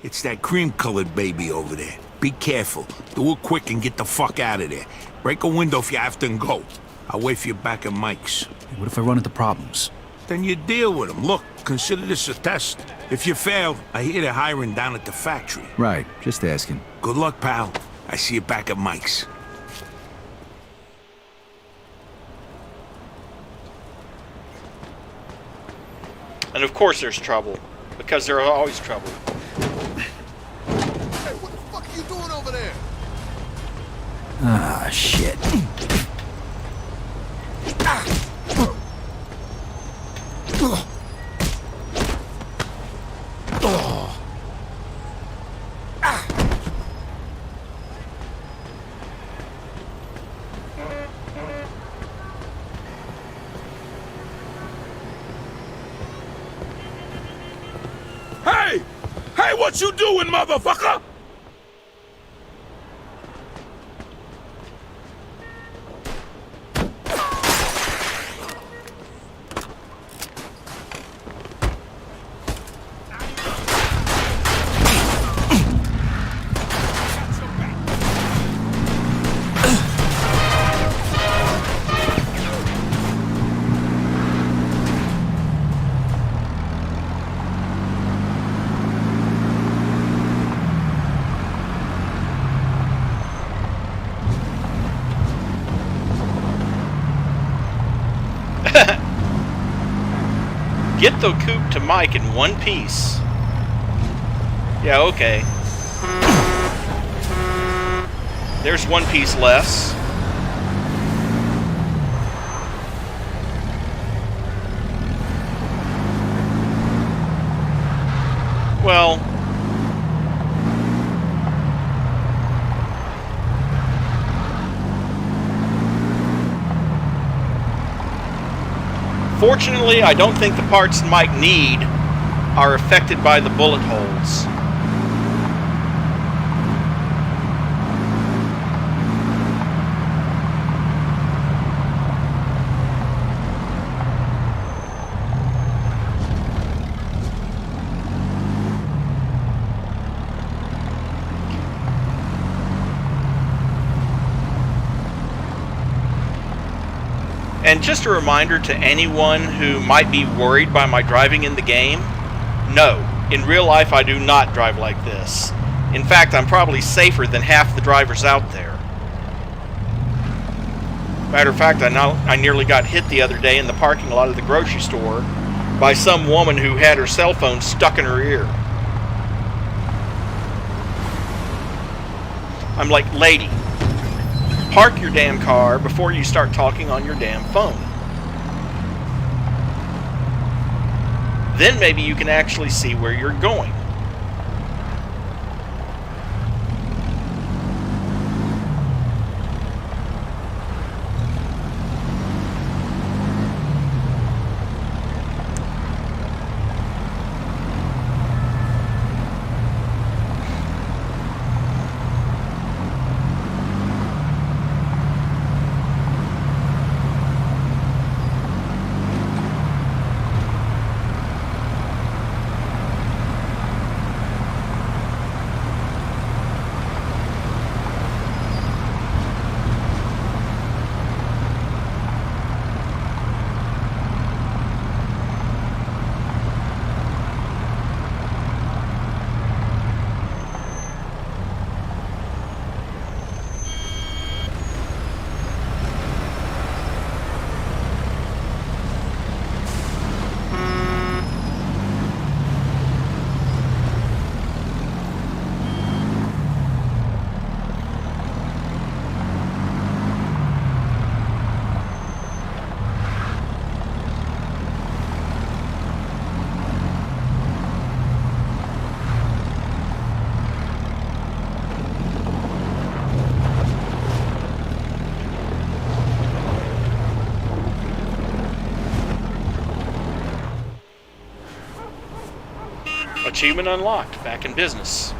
It's that cream-colored baby over there. Be careful. Do it quick and get the fuck out of there. Break a window if you have to and go. I'll wait for you back at Mike's. What if I run into problems? Then you deal with them. Look, consider this a test. If you fail, I hear they're hiring down at the factory. Right, just asking. Good luck, pal. I see you back at Mike's. And of course there's trouble, because there's always trouble. Hey, what the fuck are you doing over there? Ah, shit. Hey! Hey, what you doing, motherfucker? Get the coupe to Mike in one piece. Yeah, okay. There's one piece less. Well, fortunately, I don't think the parts Mike need are affected by the bullet holes. And just a reminder to anyone who might be worried by my driving in the game, no, in real life I do not drive like this. In fact, I'm probably safer than half the drivers out there. Matter of fact, I nearly got hit the other day in the parking lot of the grocery store by some woman who had her cell phone stuck in her ear. I'm like, lady, park your damn car before you start talking on your damn phone. Then maybe you can actually see where you're going. Achievement unlocked. Back in business.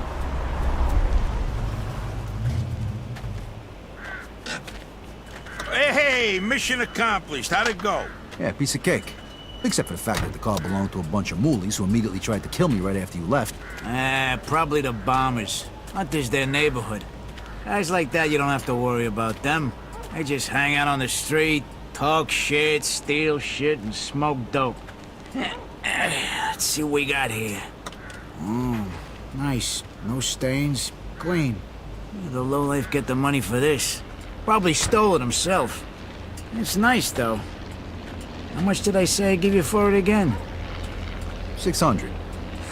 Hey, mission accomplished. How'd it go? Yeah, piece of cake. Except for the fact that the car belonged to a bunch of moolies who immediately tried to kill me right after you left. Probably the bombers. Not this their neighborhood. Guys like that, you don't have to worry about them. They just hang out on the street, talk shit, steal shit, and smoke dope. Let's see what we got here. Nice. No stains. Clean. Where the lowlife get the money for this? Probably stole it himself. It's nice, though. How much did I say I'd give you for it again? 600.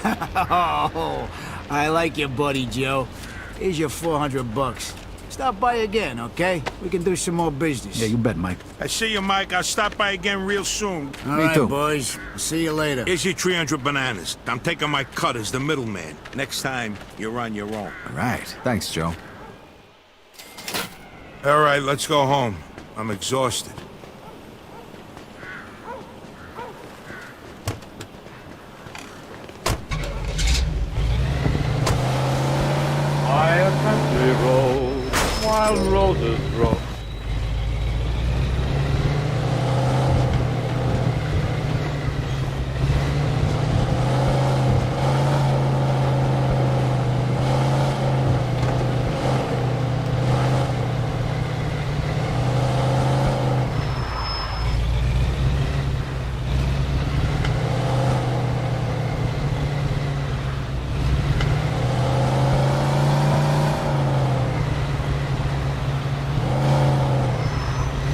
Oh, I like you, buddy Joe. Here's your 400 bucks. Stop by again, okay? We can do some more business. Yeah, you bet, Mike. I see you, Mike. I'll stop by again real soon. All right, boys. See you later. Here's your 300 bananas. I'm taking my cut as the middleman. Next time, you're on your own. All right. Thanks, Joe. All right, let's go home. I'm exhausted. By a country road, wild roses grow.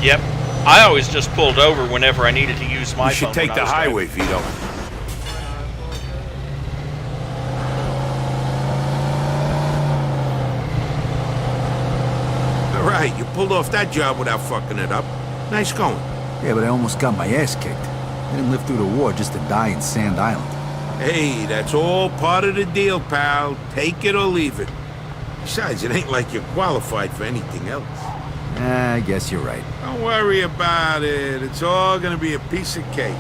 Yep. I always just pulled over whenever I needed to use my phone. You should take the highway, Vito. All right, you pulled off that job without fucking it up. Nice going. Yeah, but I almost got my ass kicked. I didn't live through the war just to die in Sand Island. Hey, that's all part of the deal, pal. Take it or leave it. Besides, it ain't like you're qualified for anything else. I guess you're right. Don't worry about it. It's all gonna be a piece of cake.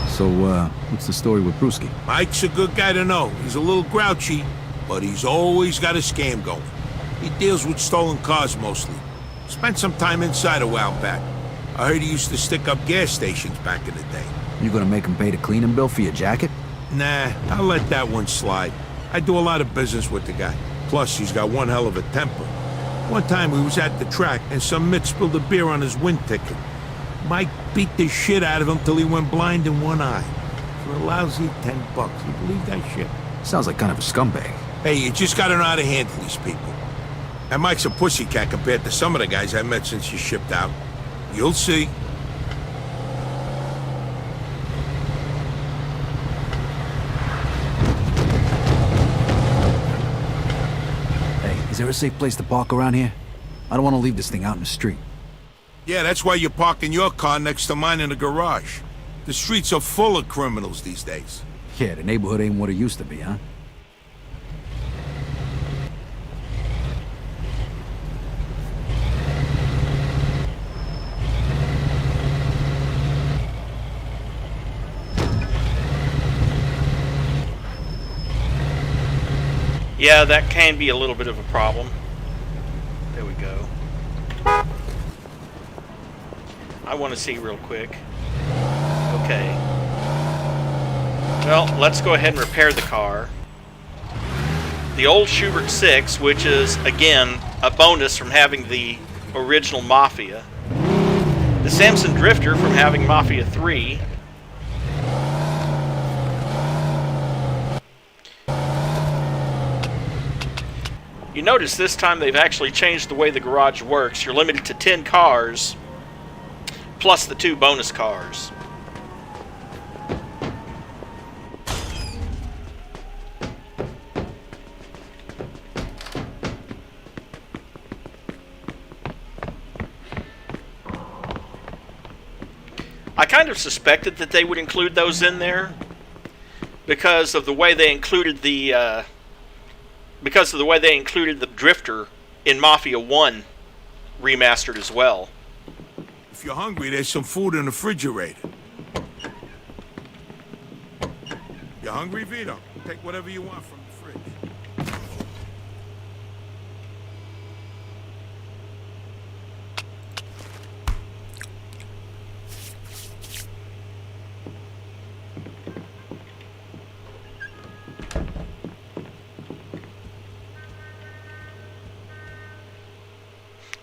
So, what's the story with Brewski? Mike's a good guy to know. He's a little grouchy, but he's always got a scam going. He deals with stolen cars mostly. Spent some time inside a while back. I heard he used to stick up gas stations back in the day. You gonna make him pay the cleaning bill for your jacket? Nah, I'll let that one slide. I do a lot of business with the guy. Plus, he's got one hell of a temper. One time we was at the track and some mitt spilled a beer on his wind ticket. Mike beat the shit out of him till he went blind in one eye. For a lousy $10. You believe that shit? Sounds like kind of a scumbag. Hey, you just gotta know how to handle these people. And Mike's a pussycat compared to some of the guys I met since you shipped out. You'll see. Hey, is there a safe place to park around here? I don't want to leave this thing out in the street. Yeah, that's why you're parking your car next to mine in the garage. The streets are full of criminals these days. Yeah, the neighborhood ain't what it used to be, huh? Yeah, that can be a little bit of a problem. There we go. I want to see real quick. Okay. Well, let's go ahead and repair the car. The old Schubert 6, which is, again, a bonus from having the original Mafia. The Samson Drifter from having Mafia 3. You notice this time they've actually changed the way the garage works. You're limited to 10 cars, plus the 2 bonus cars. I kind of suspected that they would include those in there because of the way they included the Drifter in Mafia 1 remastered as well. If you're hungry, there's some food in the refrigerator. You hungry, Vito? Take whatever you want from the fridge.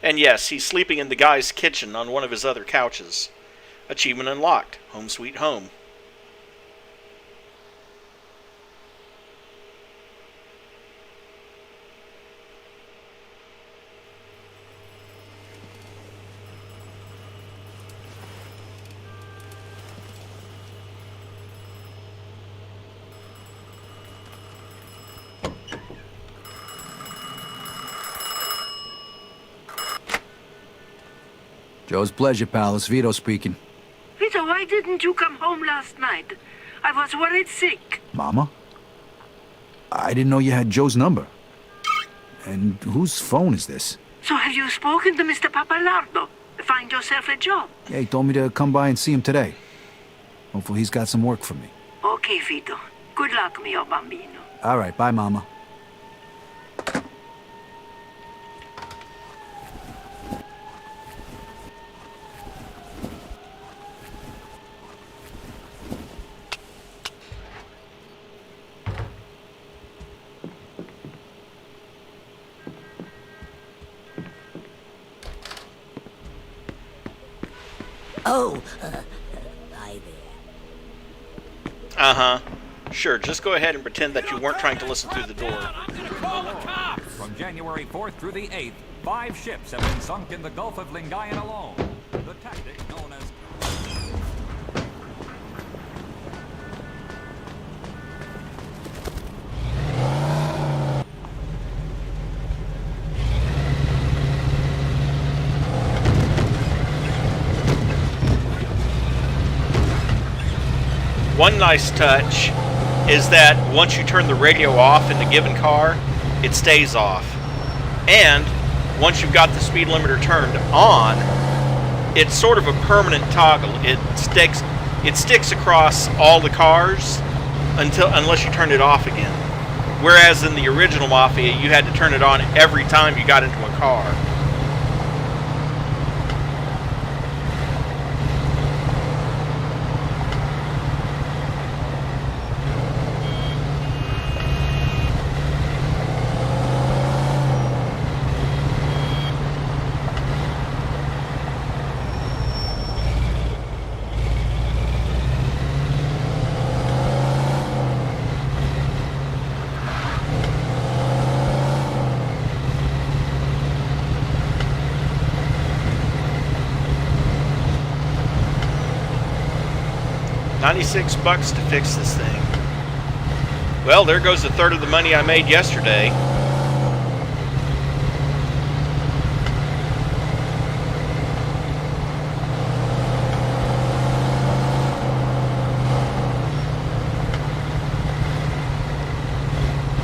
And yes, he's sleeping in the guy's kitchen on one of his other couches. Achievement unlocked. Home sweet home. Joe's pleasure, pal. It's Vito speaking. Vito, why didn't you come home last night? I was worried sick. Mama? I didn't know you had Joe's number. And whose phone is this? So have you spoken to Mr. Papalardo? Find yourself a job. Yeah, he told me to come by and see him today. Hopefully he's got some work for me. Okay, Vito. Good luck, mio bambino. All right, bye, Mama. Oh, hi there. Uh-huh. Sure, just go ahead and pretend that you weren't trying to listen through the door. From January 4th through the 8th, 5 ships have been sunk in the Gulf of Lingayen alone. The tactic known as... One nice touch is that once you turn the radio off in the given car, it stays off. And once you've got the speed limiter turned on, it's sort of a permanent toggle. It sticks across all the cars unless you turn it off again. Whereas in the original Mafia, you had to turn it on every time you got into a car. $96 to fix this thing. Well, there goes a third of the money I made yesterday.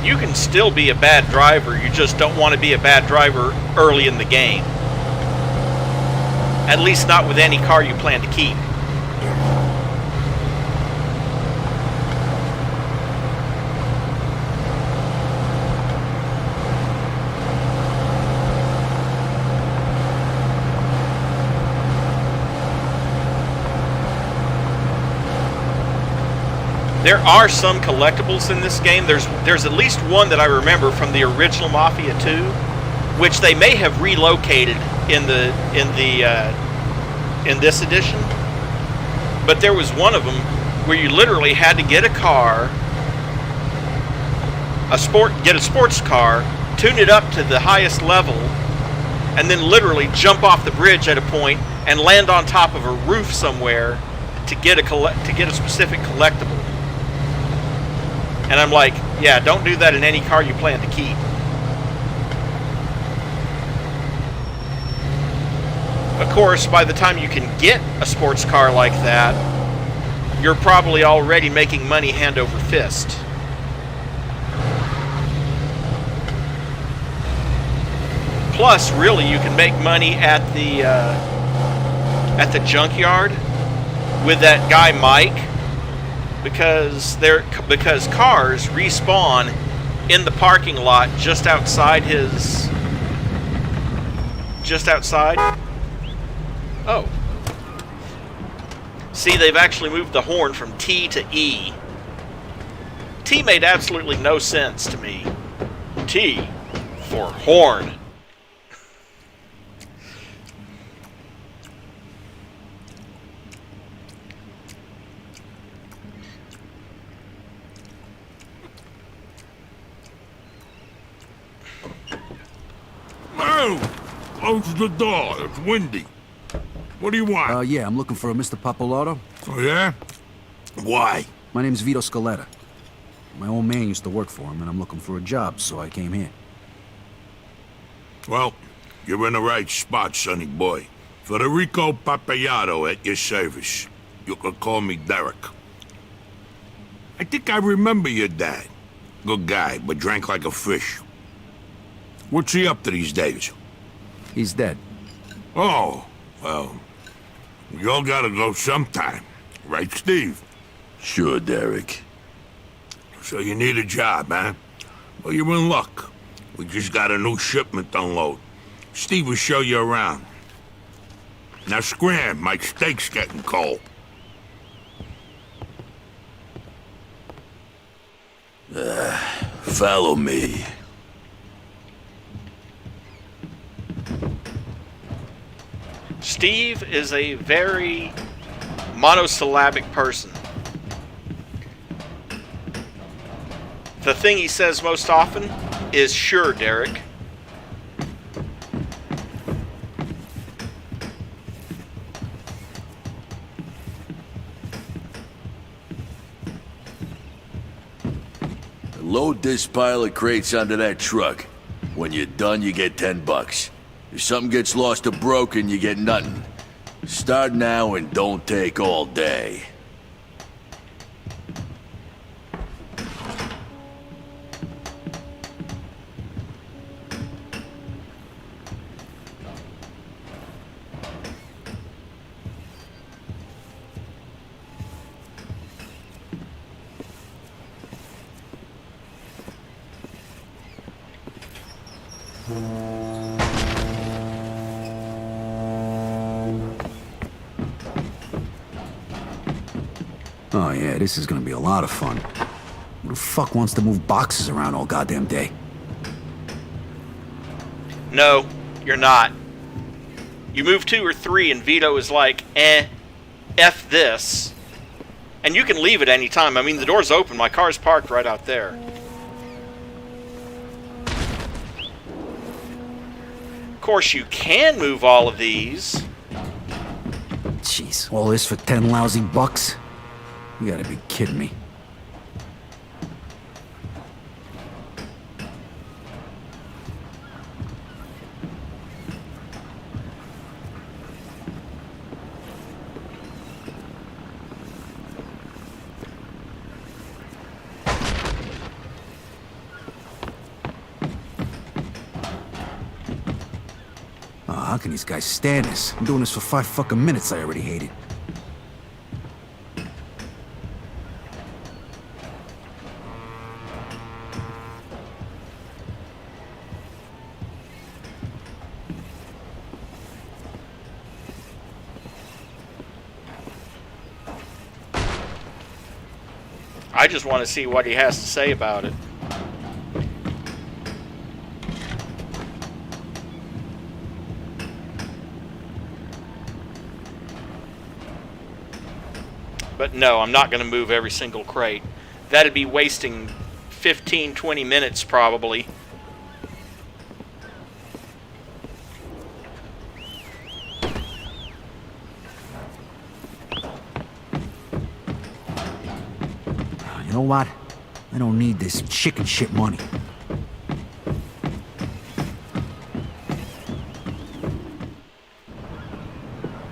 You can still be a bad driver, you just don't want to be a bad driver early in the game. At least not with any car you plan to keep. There are some collectibles in this game. There's at least one that I remember from the original Mafia 2, which they may have relocated in this edition. But there was one of them where you literally had to get a car, get a sports car, tune it up to the highest level, and then literally jump off the bridge at a point and land on top of a roof somewhere to get a specific collectible. And I'm like, yeah, don't do that in any car you plan to keep. Of course, by the time you can get a sports car like that, you're probably already making money hand over fist. Plus, really, you can make money at the junkyard with that guy Mike. Because cars respawn in the parking lot just outside. Oh. See, they've actually moved the horn from T to E. T made absolutely no sense to me. T for horn. Close the door. It's windy. What do you want? Yeah, I'm looking for a Mr. Pappalardo. Oh, yeah? Why? My name's Vito Scaletta. My old man used to work for him, and I'm looking for a job, so I came here. Well, you're in the right spot, sonny boy. Federico Pappalardo at your service. You can call me Derek. I think I remember your dad. Good guy, but drank like a fish. What's he up to these days? He's dead. Oh, well, we all gotta go sometime. Right, Steve? Sure, Derek. So you need a job, huh? Well, you're in luck. We just got a new shipment to unload. Steve will show you around. Now scram, my steak's getting cold. Follow me. Steve is a very monosyllabic person. The thing he says most often is, "Sure, Derek." Load this pile of crates onto that truck. When you're done, you get $10. If something gets lost or broken, you get nothing. Start now and don't take all day. Oh yeah, this is gonna be a lot of fun. Who the fuck wants to move boxes around all goddamn day? No, you're not. You move 2 or 3 and Vito is like, F this. And you can leave at any time. I mean, the door's open. My car's parked right out there. Of course, you can move all of these. Jeez, all this for 10 lousy bucks? You gotta be kidding me. How can these guys stand this? I'm doing this for 5 fucking minutes. I already hate it. I just want to see what he has to say about it. But no, I'm not going to move every single crate. That'd be wasting 15, 20 minutes probably. You know what? I don't need this chicken shit money.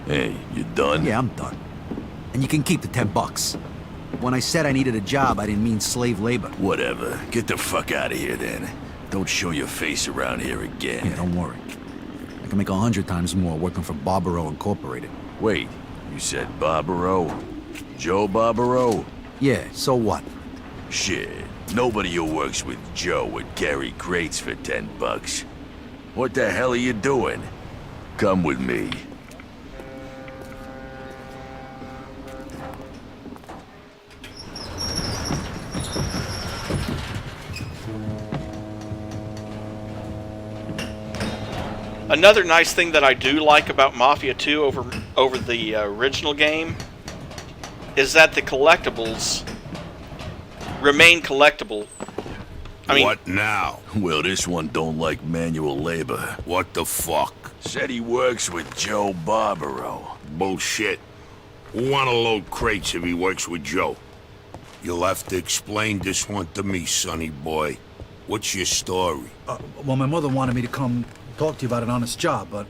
Hey, you done? Yeah, I'm done. And you can keep the 10 bucks. When I said I needed a job, I didn't mean slave labor. Whatever. Get the fuck out of here then. Don't show your face around here again. Yeah, don't worry. I can make 100 times more working for Barbaro Incorporated. Wait, you said Barbaro? Joe Barbaro? Yeah, so what? Shit. Nobody who works with Joe would carry crates for 10 bucks. What the hell are you doing? Come with me. Another nice thing that I do like about Mafia 2 over the original game is that the collectibles remain collectible. I mean, what now? Well, this one don't like manual labor. What the fuck? Said he works with Joe Barbaro. Bullshit. Who wanna load crates if he works with Joe? You'll have to explain this one to me, sonny boy. What's your story? Well, my mother wanted me to come talk to you about an honest job, but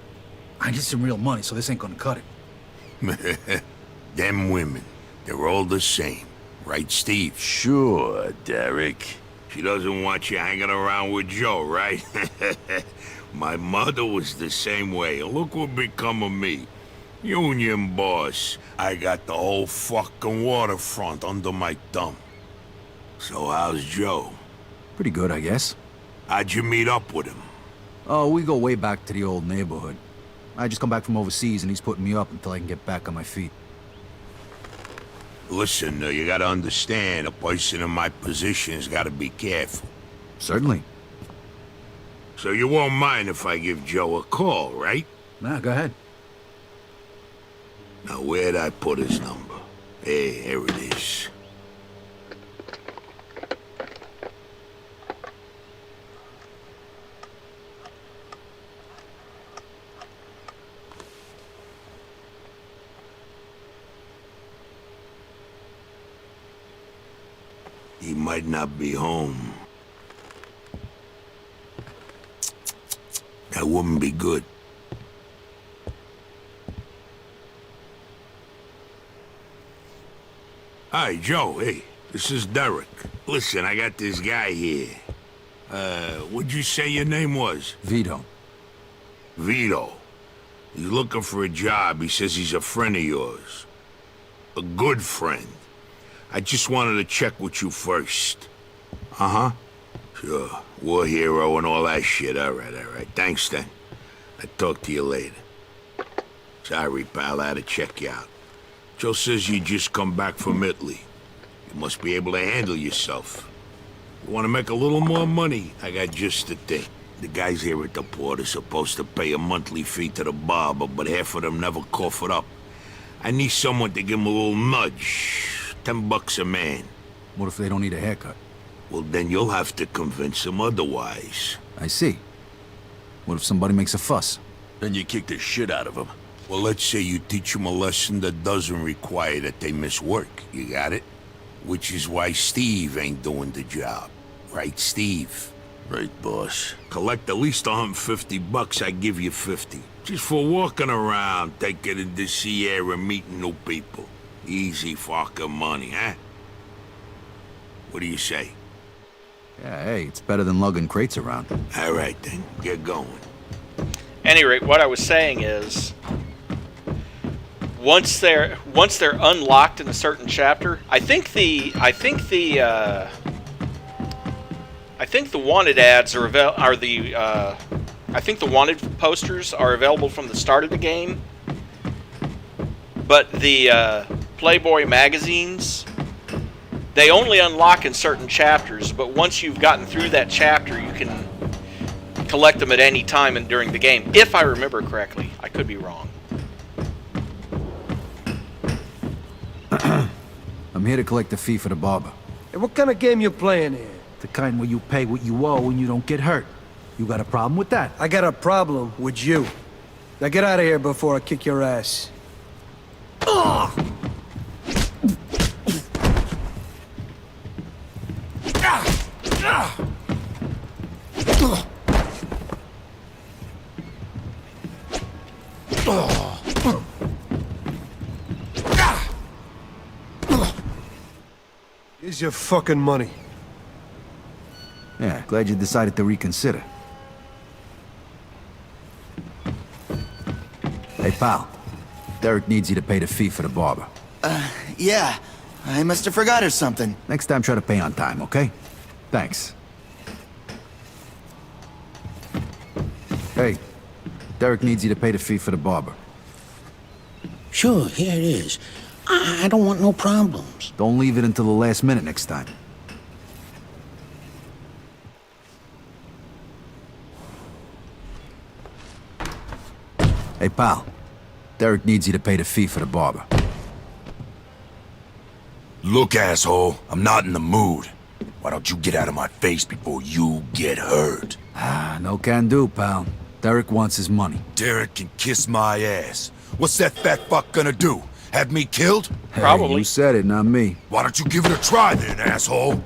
I need some real money, so this ain't gonna cut it. Them women, they're all the same. Right, Steve? Sure, Derek. She doesn't want you hanging around with Joe, right? My mother was the same way. Look what become of me. Union boss. I got the whole fucking waterfront under my thumb. So how's Joe? Pretty good, I guess. How'd you meet up with him? Oh, we go way back to the old neighborhood. I just come back from overseas and he's putting me up until I can get back on my feet. Listen, you gotta understand, a person in my position's gotta be careful. Certainly. So you won't mind if I give Joe a call, right? Nah, go ahead. Now, where'd I put his number? Hey, here it is. He might not be home. That wouldn't be good. Hi, Joe. Hey, this is Derek. Listen, I got this guy here. What'd you say your name was? Vito. Vito. He's looking for a job. He says he's a friend of yours. A good friend. I just wanted to check with you first. Uh-huh. Sure. War hero and all that shit. All right. Thanks, then. I'll talk to you later. Sorry, pal. I had to check you out. Joe says you just come back from Italy. You must be able to handle yourself. You want to make a little more money? I got just the thing. The guys here at the port are supposed to pay a monthly fee to the barber, but half of them never cough it up. I need someone to give them a little nudge. $10 a man. What if they don't need a haircut? Well, then you'll have to convince them otherwise. I see. What if somebody makes a fuss? Then you kick the shit out of them. Well, let's say you teach them a lesson that doesn't require that they miss work. You got it? Which is why Steve ain't doing the job. Right, Steve? Right, boss. Collect at least $150, I give you 50. Just for walking around, taking in the sea air and meeting new people. Easy fucking money, huh? What do you say? Yeah, hey, it's better than lugging crates around. All right, then. Get going. Any rate, what I was saying is, once they're unlocked in a certain chapter, I think the wanted ads I think the wanted posters are available from the start of the game, but the Playboy magazines, they only unlock in certain chapters, but once you've gotten through that chapter, you can collect them at any time and during the game, if I remember correctly. I could be wrong. I'm here to collect the fee for the barber. Hey, what kind of game you playing here? The kind where you pay what you owe and you don't get hurt. You got a problem with that? I got a problem with you. Now get out of here before I kick your ass. Here's your fucking money. Yeah, glad you decided to reconsider. Hey, pal. Derek needs you to pay the fee for the barber. Yeah. I must have forgot or something. Next time, try to pay on time, okay? Thanks. Hey, Derek needs you to pay the fee for the barber. Sure, here it is. I don't want no problems. Don't leave it until the last minute next time. Hey, pal. Derek needs you to pay the fee for the barber. Look, asshole, I'm not in the mood. Why don't you get out of my face before you get hurt? No can do, pal. Derek wants his money. Derek can kiss my ass. What's that fat fuck gonna do? Have me killed? Probably. Hey, you said it, not me. Why don't you give it a try then, asshole?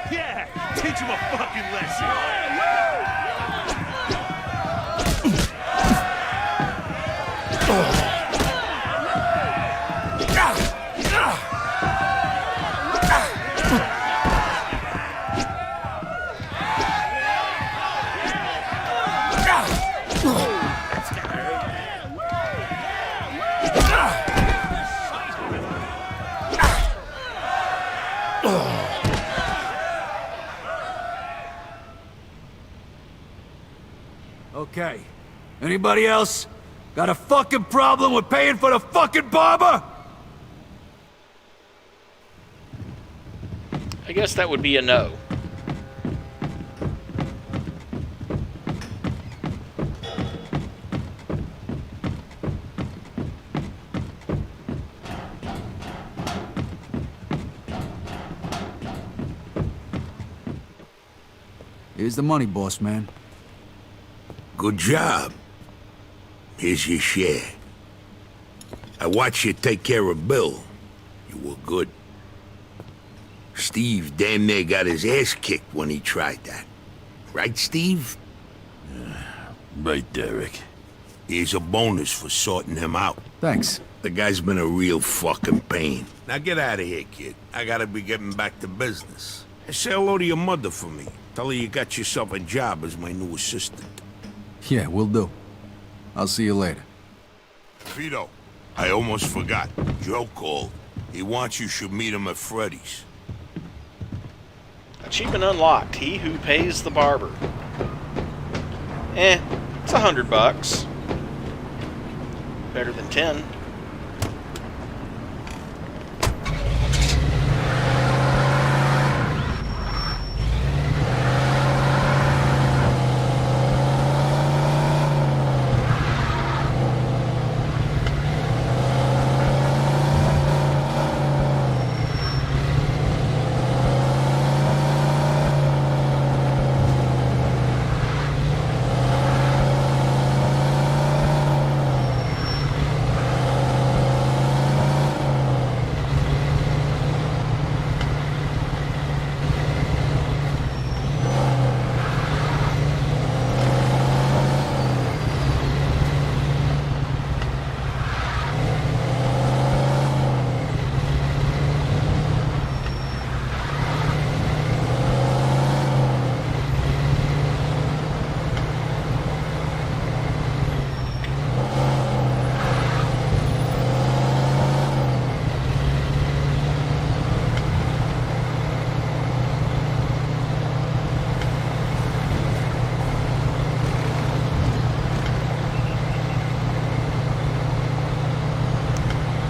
Yeah, teach him a fucking lesson. Okay. Anybody else got a fucking problem with paying for the fucking barber? I guess that would be a no. Here's the money, boss man. Good job. Here's your share. I watched you take care of Bill. You were good. Steve damn near got his ass kicked when he tried that. Right, Steve? Right, Derek. Here's a bonus for sorting him out. Thanks. The guy's been a real fucking pain. Now get out of here, kid. I gotta be getting back to business. Say hello to your mother for me. Tell her you got yourself a job as my new assistant. Yeah, will do. I'll see you later. Vito, I almost forgot. Joe called. He wants you should meet him at Freddy's. Achievement unlocked. He who pays the barber. It's $100. Better than 10.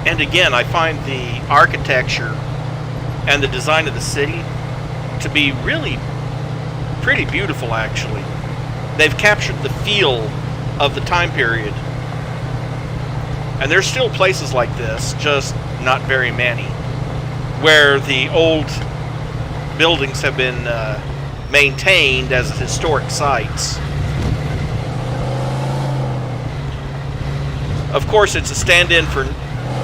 And again, I find the architecture and the design of the city to be really pretty beautiful, actually. They've captured the feel of the time period. And there's still places like this, just not very many, where the old buildings have been maintained as historic sites. Of course, it's a stand-in for...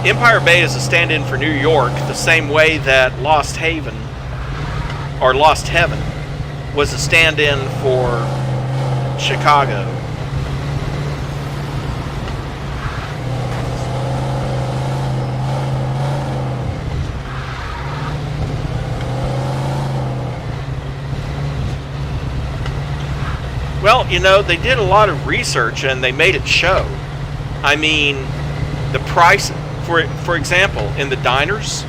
Empire Bay is a stand-in for New York, the same way that Lost Haven, or Lost Heaven, was a stand-in for Chicago. Well, you know, they did a lot of research and they made it show. I mean, the price... For example, in the diners,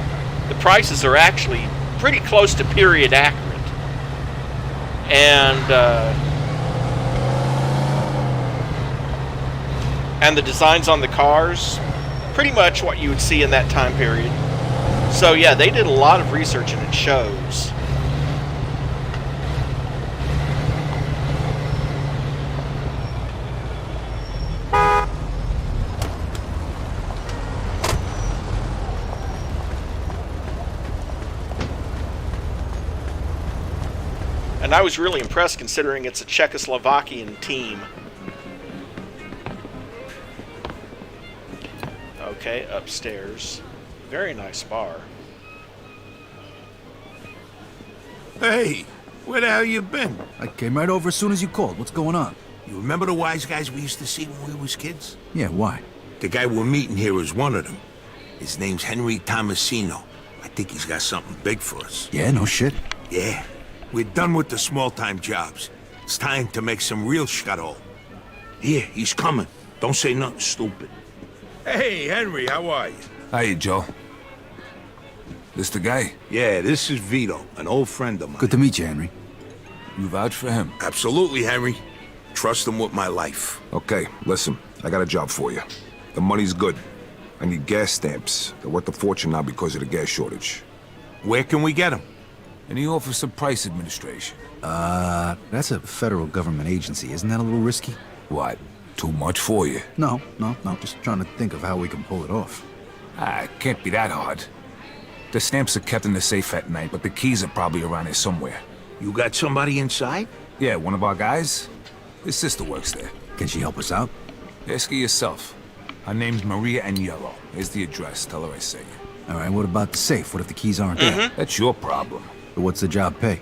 the prices are actually pretty close to period accurate. And the designs on the cars, pretty much what you would see in that time period. So yeah, they did a lot of research and it shows. And I was really impressed considering it's a Czechoslovakian team. Okay, upstairs. Very nice bar. Hey, where the hell you been? I came right over as soon as you called. What's going on? You remember the wise guys we used to see when we was kids? Yeah, why? The guy we're meeting here is one of them. His name's Henry Tomasino. I think he's got something big for us. Yeah, no shit. Yeah. We're done with the small-time jobs. It's time to make some real shuttle. Here, he's coming. Don't say nothing stupid. Hey, Henry, how are you? Hiya, Joe. This the guy? Yeah, this is Vito, an old friend of mine. Good to meet you, Henry. You vouch for him? Absolutely, Henry. Trust him with my life. Okay, listen. I got a job for you. The money's good. I need gas stamps. They're worth a fortune now because of the gas shortage. Where can we get them? In the Office of Price Administration. That's a federal government agency. Isn't that a little risky? What? Too much for you? No. Just trying to think of how we can pull it off. It can't be that hard. The stamps are kept in the safe at night, but the keys are probably around here somewhere. You got somebody inside? Yeah, one of our guys. His sister works there. Can she help us out? Ask her yourself. Her name's Maria Agnello. Here's the address. Tell her I say it. All right, what about the safe? What if the keys aren't there? That's your problem. But what's the job pay?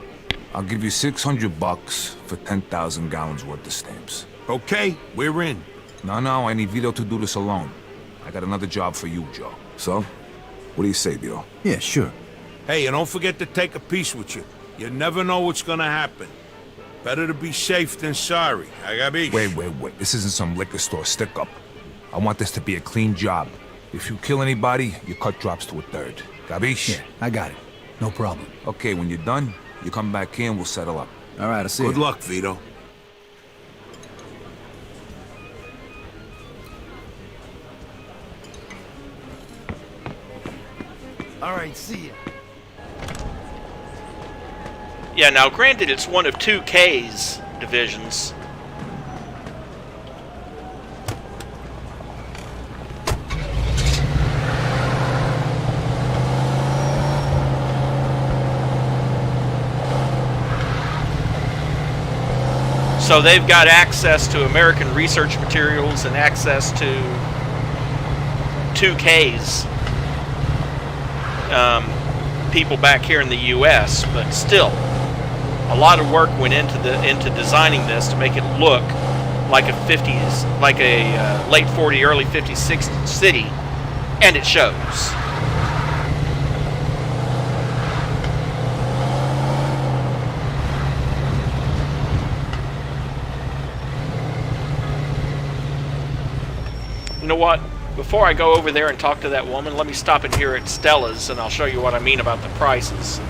I'll give you $600 for 10,000 gallons worth of stamps. Okay, we're in. No, I need Vito to do this alone. I got another job for you, Joe. So, what do you say, Vito? Yeah, sure. Hey, and don't forget to take a piece with you. You never know what's gonna happen. Better to be safe than sorry. Agabish. Wait. This isn't some liquor store stick-up. I want this to be a clean job. If you kill anybody, your cut drops to a third. Gabish? Yeah, I got it. No problem. Okay, when you're done, you come back here and we'll settle up. All right, I'll see you. Good luck, Vito. All right, see ya. Yeah, now granted it's one of 2K's divisions. So they've got access to American research materials and access to 2K's people back here in the U.S., but still, a lot of work went into designing this to make it look like a 50s, like a late 40s, early 50s, 60s city, and it shows. You know what? Before I go over there and talk to that woman, let me stop in here at Stella's and I'll show you what I mean about the prices.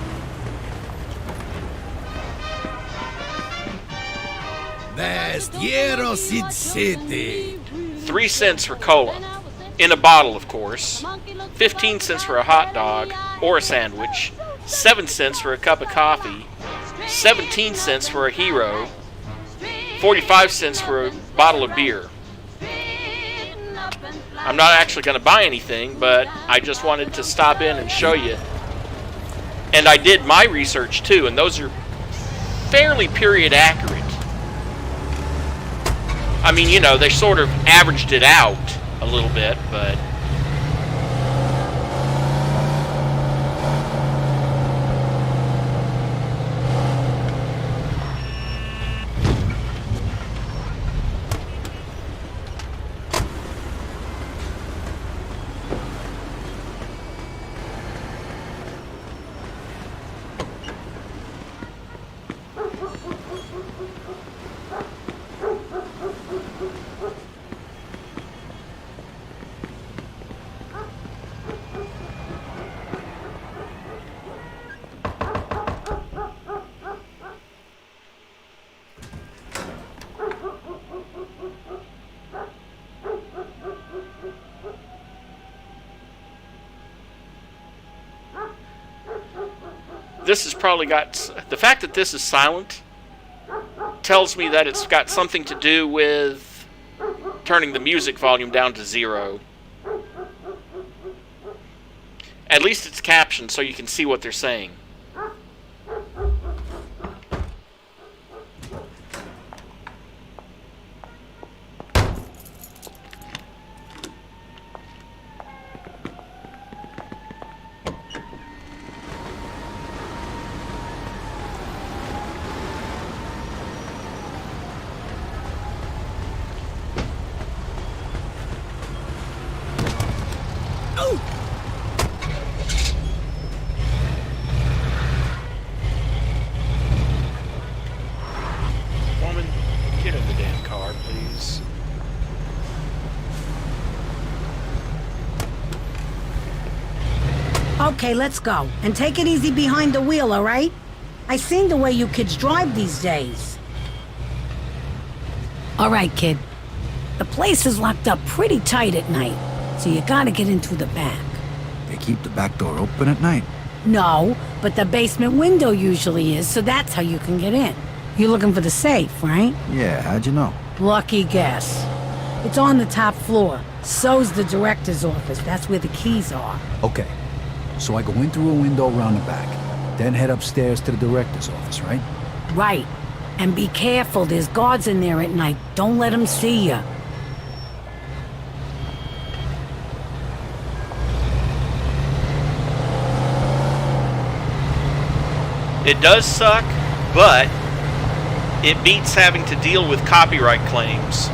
Vestieros City. 3 cents for cola. In a bottle, of course. 15 cents for a hot dog or a sandwich. 7 cents for a cup of coffee. 17 cents for a hero. 45 cents for a bottle of beer. I'm not actually going to buy anything, but I just wanted to stop in and show you. And I did my research too, and those are fairly period accurate. I mean, you know, they sort of averaged it out a little bit, but... This has probably got... The fact that this is silent tells me that it's got something to do with turning the music volume down to 0. At least it's captioned so you can see what they're saying. Woman, get in the damn car, please. Okay, let's go. And take it easy behind the wheel, all right? I seen the way you kids drive these days. All right, kid. The place is locked up pretty tight at night, so you gotta get in through the back. They keep the back door open at night? No, but the basement window usually is, so that's how you can get in. You're looking for the safe, right? Yeah, how'd you know? Lucky guess. It's on the top floor. So's the director's office. That's where the keys are. Okay, so I go in through a window around the back, then head upstairs to the director's office, right? Right. And be careful, there's guards in there at night. Don't let them see you. It does suck, but it beats having to deal with copyright claims.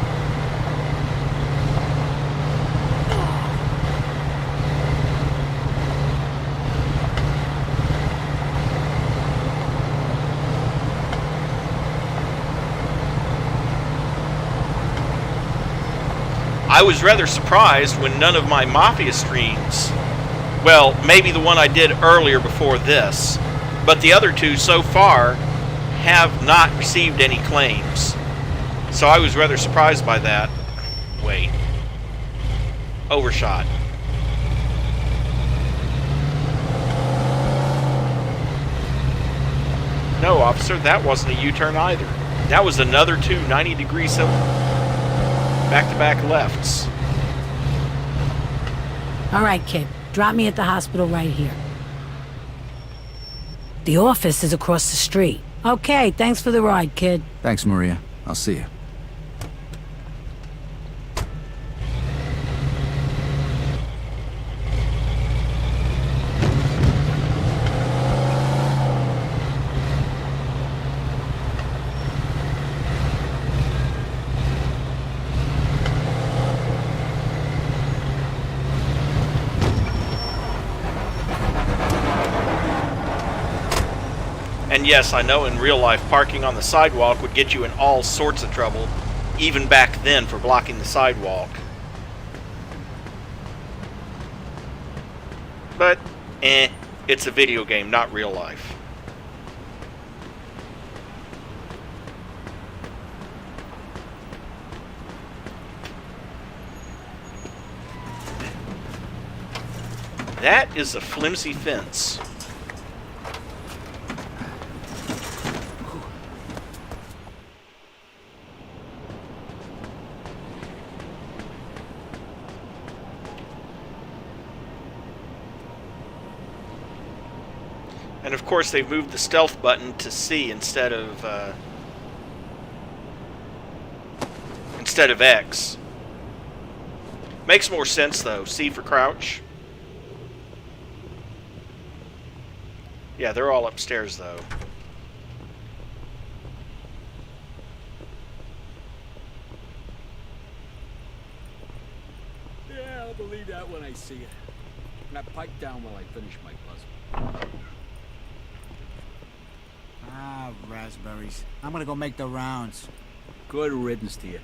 I was rather surprised when none of my Mafia streams, well, maybe the one I did earlier before this, but the other two so far have not received any claims. So I was rather surprised by that. Wait. Overshot. No, officer, that wasn't a U-turn either. That was another two 90-degree back-to-back lefts. All right, kid. Drop me at the hospital right here. The office is across the street. Okay, thanks for the ride, kid. Thanks, Maria. I'll see you. And yes, I know in real life parking on the sidewalk would get you in all sorts of trouble, even back then for blocking the sidewalk. But, it's a video game, not real life. That is a flimsy fence. And of course they've moved the stealth button to C instead of X. Makes more sense though. C for crouch. Yeah, they're all upstairs though. Yeah, I'll believe that when I see it. Now pipe down while I finish my puzzle. Ah, raspberries. I'm gonna go make the rounds. Good riddance to you.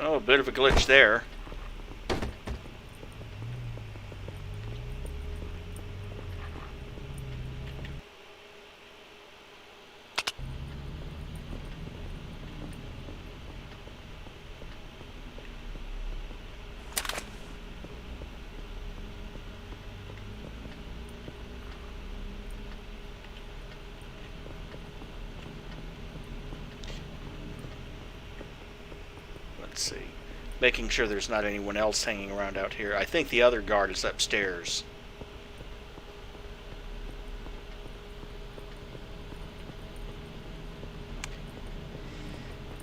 Oh, a bit of a glitch there. Let's see. Making sure there's not anyone else hanging around out here. I think the other guard is upstairs.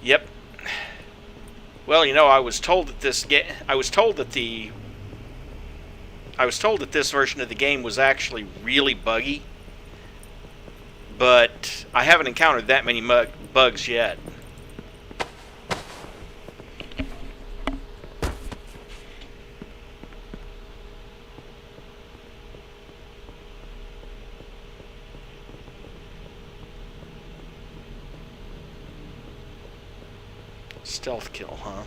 Yep. Well, you know, I was told that this version of the game was actually really buggy, but I haven't encountered that many bugs yet. Stealth kill, huh?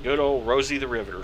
Good old Rosie the Riveter.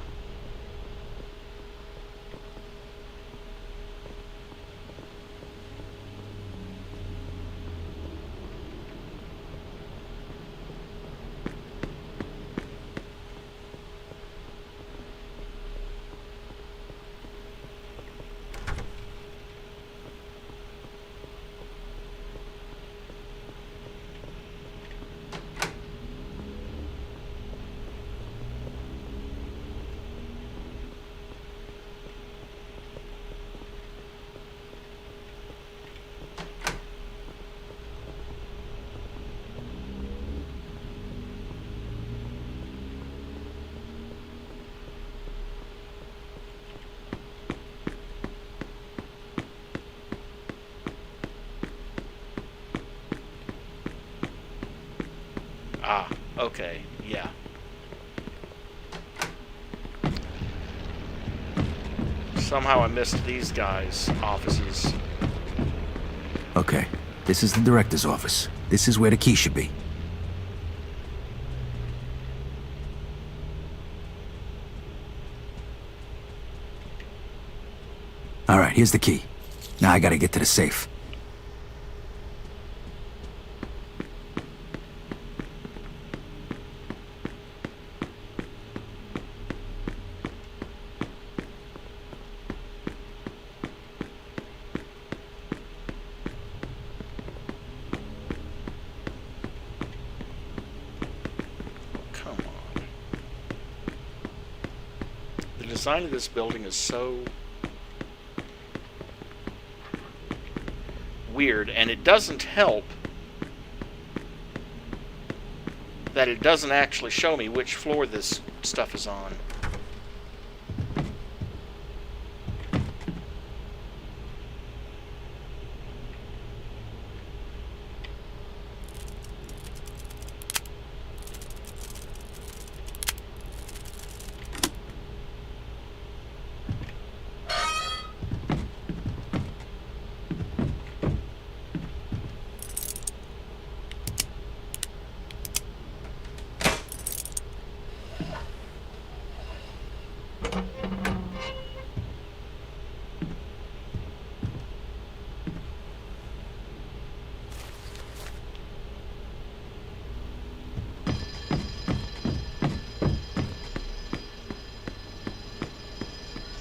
Okay, yeah. Somehow I missed these guys' offices. Okay, this is the director's office. This is where the key should be. All right, here's the key. Now I gotta get to the safe. Come on. The design of this building is so weird, and it doesn't help that it doesn't actually show me which floor this stuff is on.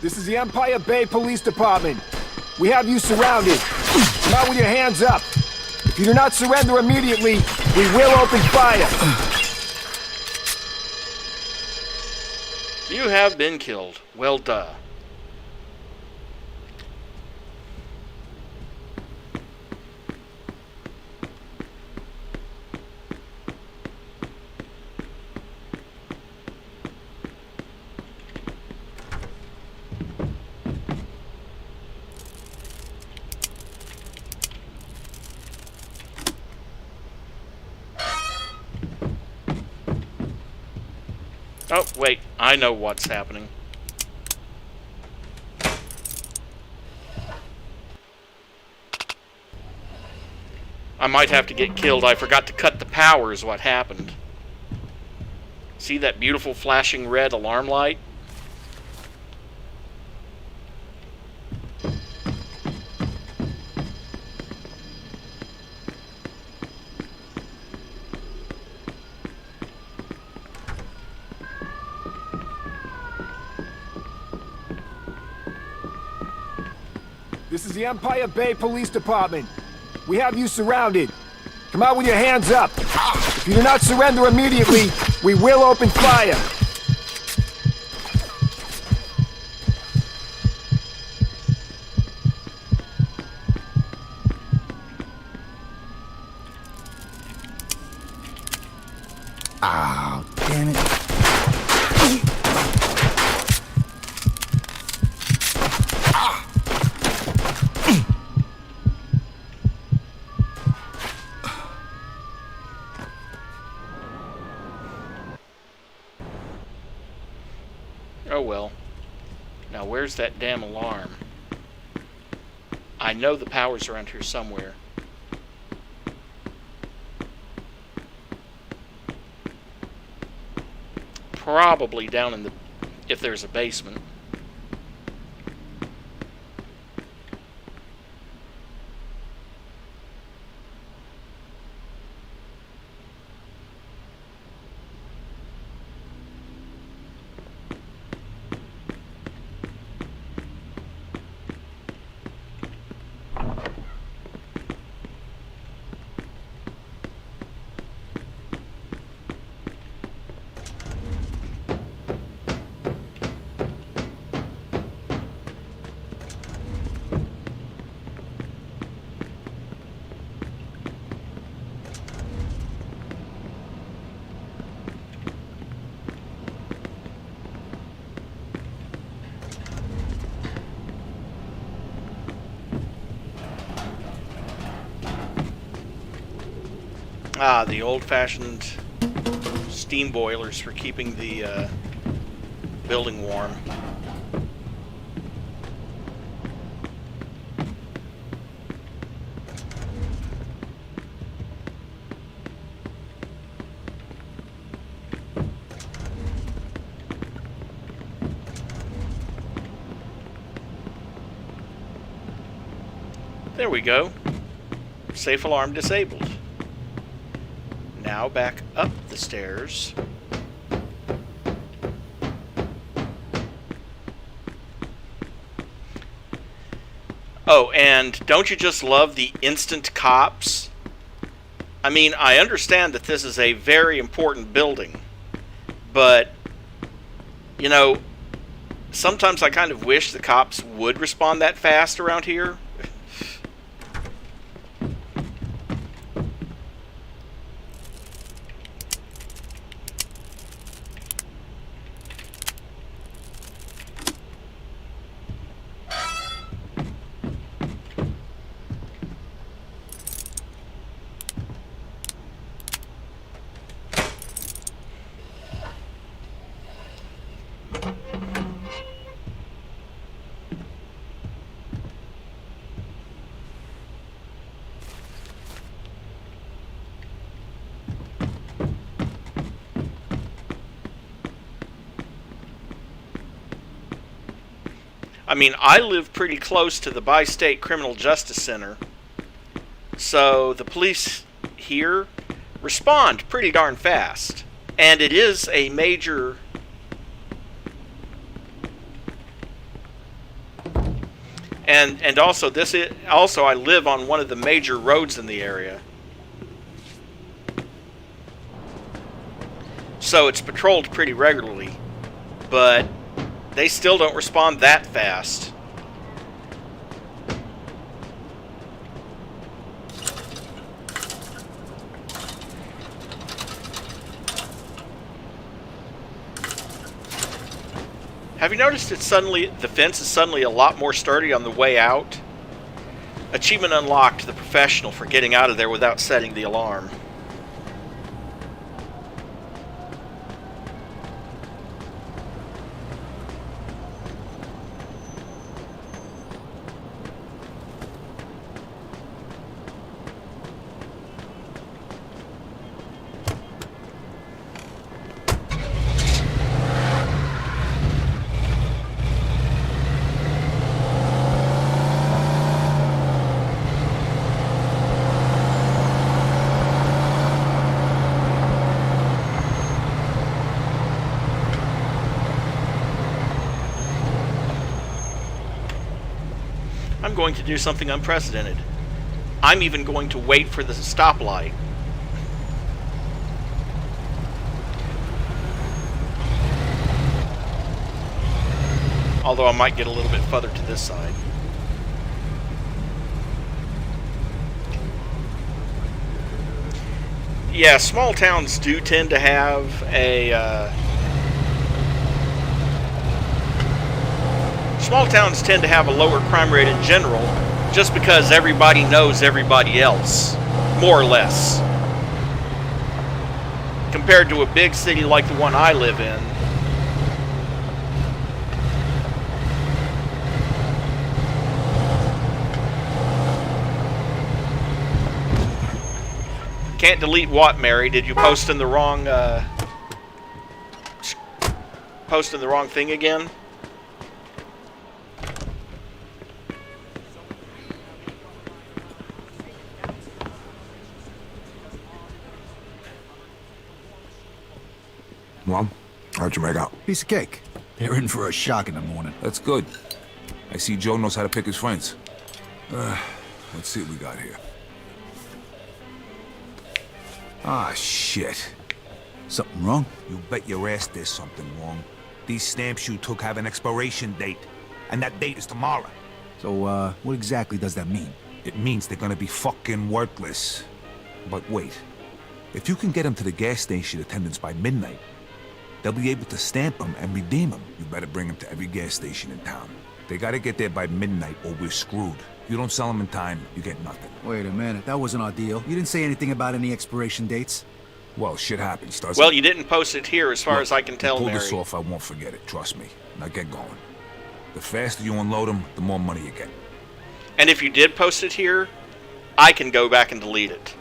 This is the Empire Bay Police Department. We have you surrounded. Come out with your hands up. If you do not surrender immediately, we will open fire. You have been killed. Well, duh. Oh, wait. I know what's happening. I might have to get killed. I forgot to cut the power is what happened. See that beautiful flashing red alarm light? This is the Empire Bay Police Department. We have you surrounded. Come out with your hands up. If you do not surrender immediately, we will open fire. Oh, damn it. Oh well. Now where's that damn alarm? I know the power's around here somewhere. Probably down in the... if there's a basement. Ah, the old-fashioned steam boilers for keeping the building warm. There we go. Safe alarm disabled. Now back up the stairs. Oh, and don't you just love the instant cops? I mean, I understand that this is a very important building, but, you know, sometimes I kind of wish the cops would respond that fast around here. I mean, I live pretty close to the Bi-State Criminal Justice Center, so the police here respond pretty darn fast. And it is a major... And also, I live on one of the major roads in the area. So it's patrolled pretty regularly, but they still don't respond that fast. Have you noticed the fence is suddenly a lot more sturdy on the way out? Achievement unlocked, the professional for getting out of there without setting the alarm. I'm going to do something unprecedented. I'm even going to wait for the stoplight. Although I might get a little bit further to this side. Yeah, small towns do tend to have a... Small towns tend to have a lower crime rate in general, just because everybody knows everybody else, more or less. Compared to a big city like the one I live in. Can't delete what, Mary? Did you post in the wrong, thing again? Well, how'd you make out? Piece of cake. They're in for a shock in the morning. That's good. I see Joe knows how to pick his friends. Let's see what we got here. Ah, shit. Something wrong? You bet your ass there's something wrong. These stamps you took have an expiration date, and that date is tomorrow. So, what exactly does that mean? It means they're gonna be fucking worthless. But wait. If you can get them to the gas station attendants by midnight, they'll be able to stamp them and redeem them. You better bring them to every gas station in town. They gotta get there by midnight or we're screwed. If you don't sell them in time, you get nothing. Wait a minute, that wasn't our deal. You didn't say anything about any expiration dates. Well, shit happens, doesn't Well, it? you didn't post it here as far as I can tell, pull Mary. this off, I won't forget it. Trust me. Now get going. The faster you unload them, the more money you get. And if you did post it here, I can go back and delete it.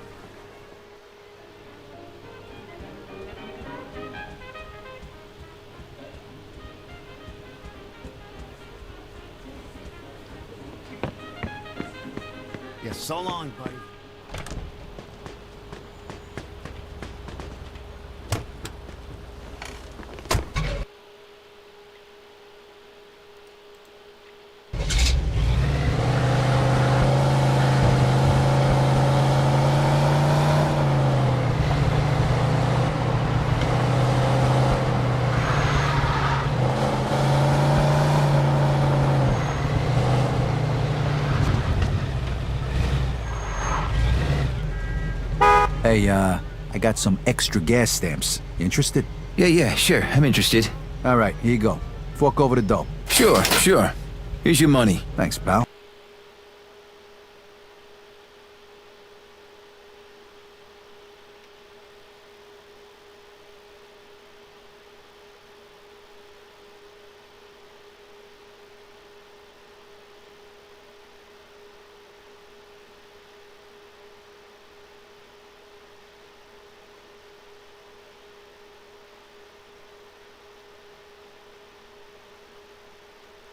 Yeah, so long, buddy. Hey, I got some extra gas stamps. You interested? Yeah, sure. I'm interested. All right, here you go. Fork over the dough. Sure. Here's your money. Thanks, pal.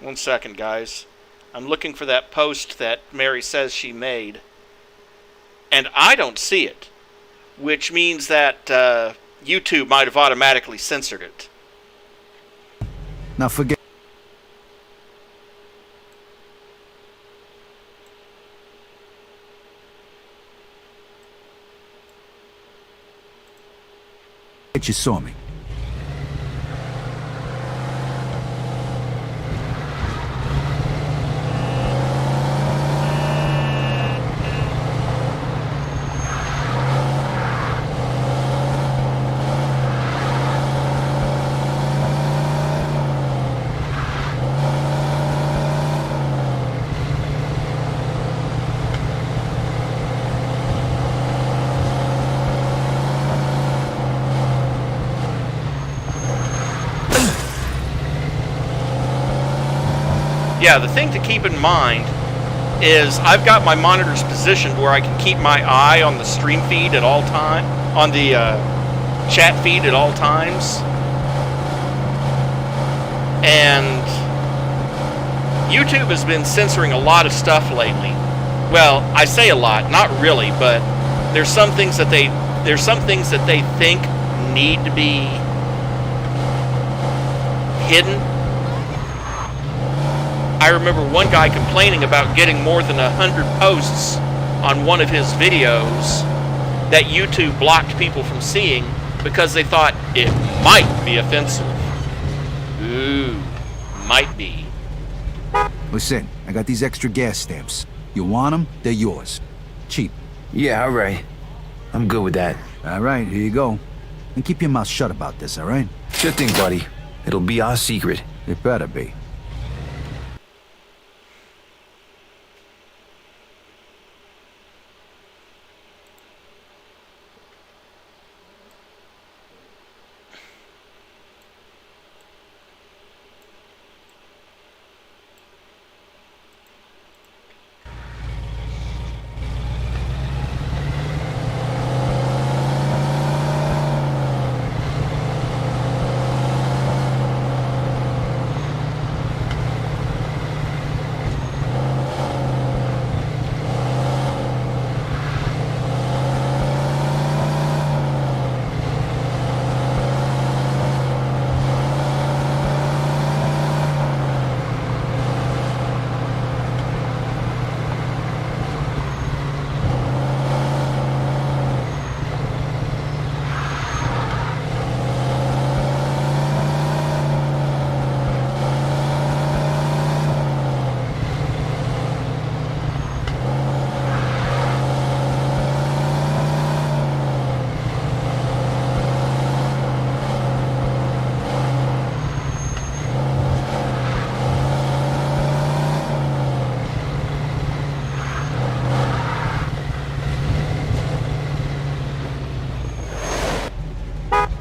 One second, guys. I'm looking for that post that Mary says she made, and I don't see it, which means that YouTube might have automatically censored it. Now forget... You saw me. Yeah, the thing to keep in mind is I've got my monitors positioned where I can keep my eye on the stream feed at all time, on the chat feed at all times. And YouTube has been censoring a lot of stuff lately. Well, I say a lot, not really, but there's some things that they think need to be hidden. I remember one guy complaining about getting more than 100 posts on one of his videos that YouTube blocked people from seeing because they thought it might be offensive. Ooh, might be. Listen, I got these extra gas stamps. You want them? They're yours. Cheap. Yeah, all right. I'm good with that. All right, here you go. And keep your mouth shut about this, all right? Sure thing, buddy. It'll be our secret. It better be.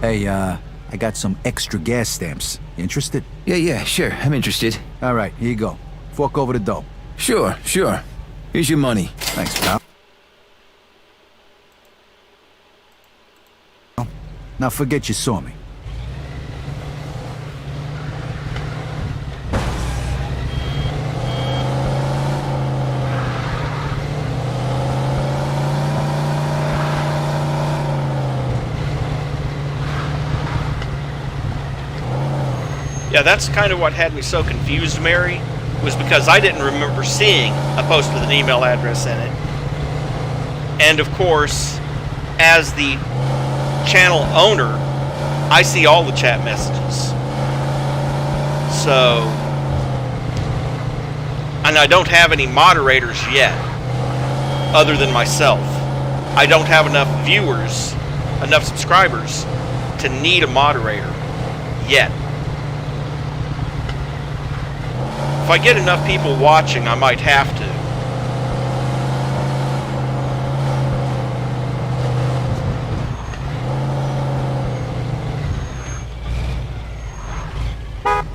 Hey, I got some extra gas stamps. Interested? Yeah, sure. I'm interested. All right, here you go. Fork over the dough. Sure. Here's your money. Thanks, pal. Now forget you saw me. Yeah, that's kind of what had me so confused, Mary, was because I didn't remember seeing a post with an email address in it. And of course, as the channel owner, I see all the chat messages. So, and I don't have any moderators yet, other than myself. I don't have enough viewers, enough subscribers, to need a moderator yet. If I get enough people watching, I might have to.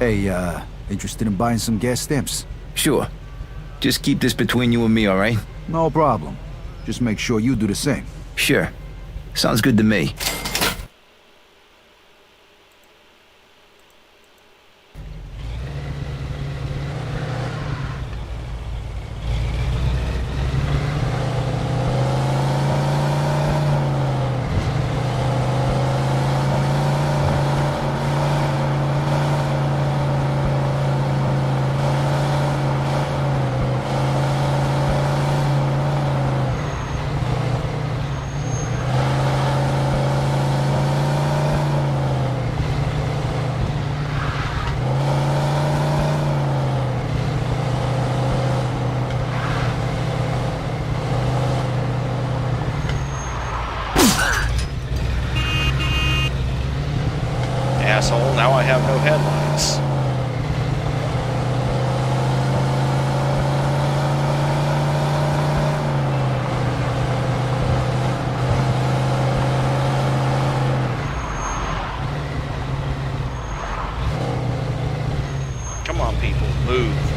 Hey, interested in buying some gas stamps? Sure. Just keep this between you and me, all right? No problem. Just make sure you do the same. Sure. Sounds good to me. asshole. Now I have no headlights. Come on, people, move.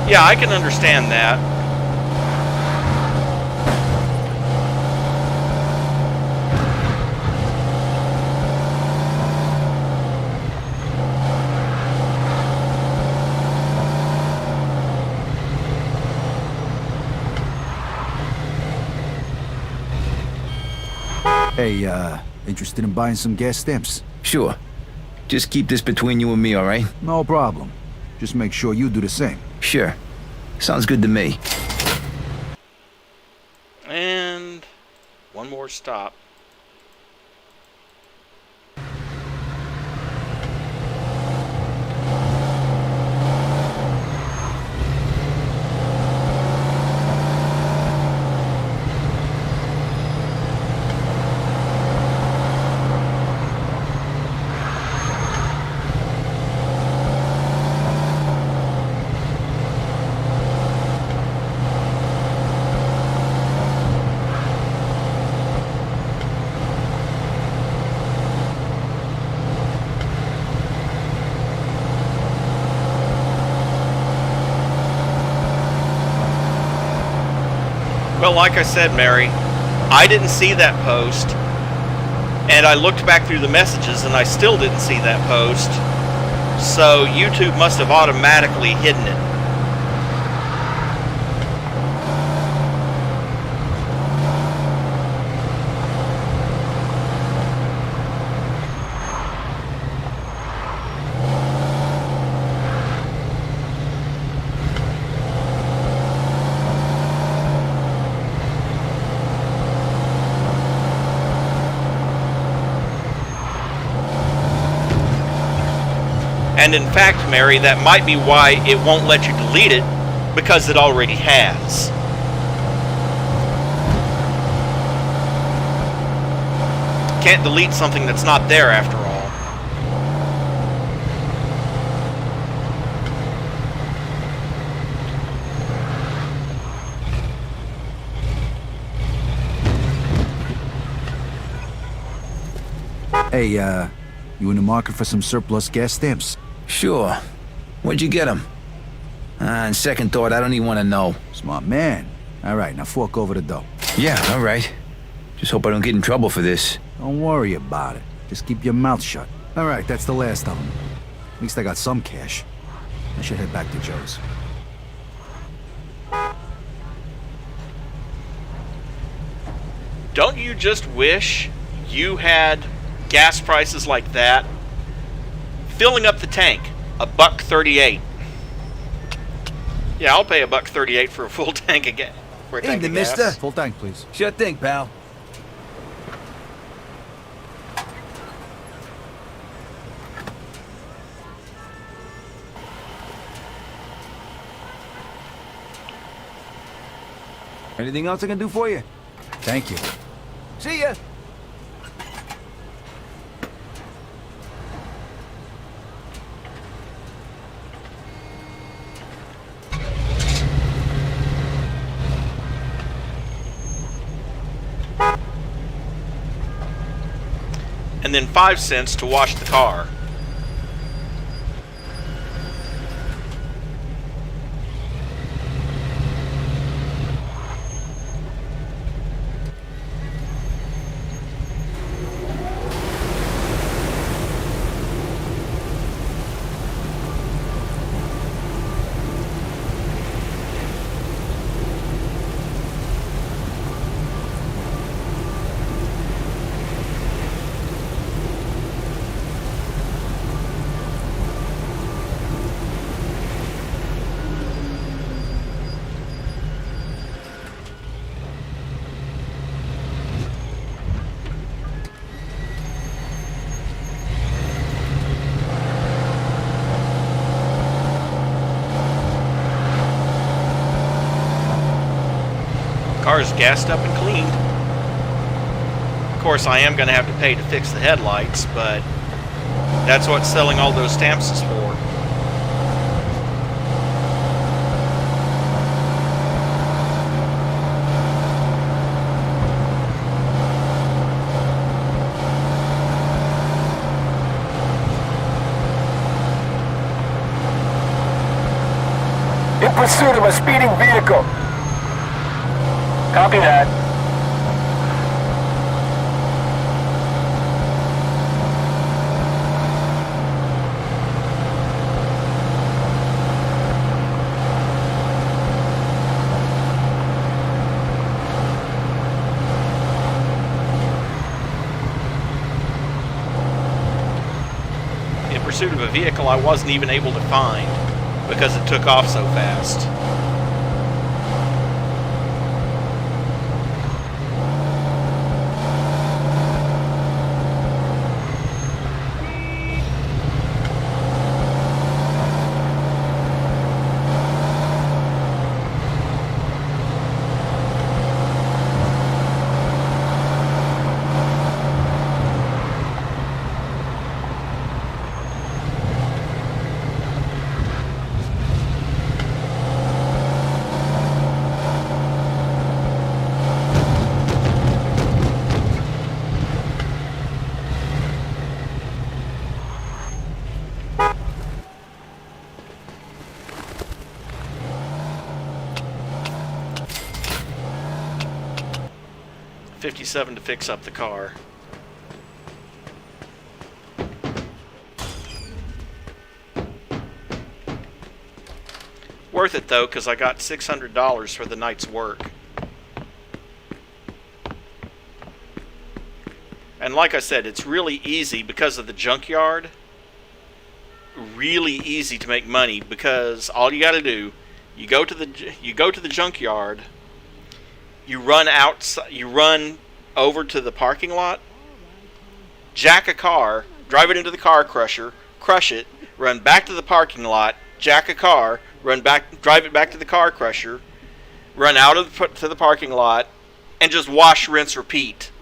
Yeah, I can understand that. Hey, interested in buying some gas stamps? Sure. Just keep this between you and me, all right? No problem. Just make sure you do the same. Sure. Sounds good to me. And one more stop. Well, like I said, Mary, I didn't see that post, and I looked back through the messages and I still didn't see that post, so YouTube must have automatically hidden it. And in fact, Mary, that might be why it won't let you delete it, because it already has. Can't delete something that's not there after all. Hey, you in the market for some surplus gas stamps? Sure. Where'd you get them? On second thought, I don't even want to know. Smart man. All right, now fork over the dough. Yeah, all right. Just hope I don't get in trouble for this. Don't worry about it. Just keep your mouth shut. All right, that's the last of them. At least I got some cash. I should head back to Joe's. Don't you just wish you had gas prices like that? Filling up the tank, $1.38. Yeah, I'll pay $1.38 for a full tank of gas. Evening, mister. Full tank, please. Sure thing, pal. Anything else I can do for you? Thank you. See ya. And then 5 cents to wash the car. Car's gassed up and cleaned. Of course, I am going to have to pay to fix the headlights, but that's what selling all those stamps is for. In pursuit of a speeding vehicle. Copy that. In pursuit of a vehicle I wasn't even able to find because it took off so fast. $57 to fix up the car. Worth it though, because I got $600 for the night's work. And like I said, it's really easy because of the junkyard. Really easy to make money because all you got to do, you go to the junkyard. You run over to the parking lot, jack a car, drive it into the car crusher, crush it, run back to the parking lot, jack a car, drive it back to the car crusher, run out to the parking lot, and just wash, rinse, repeat.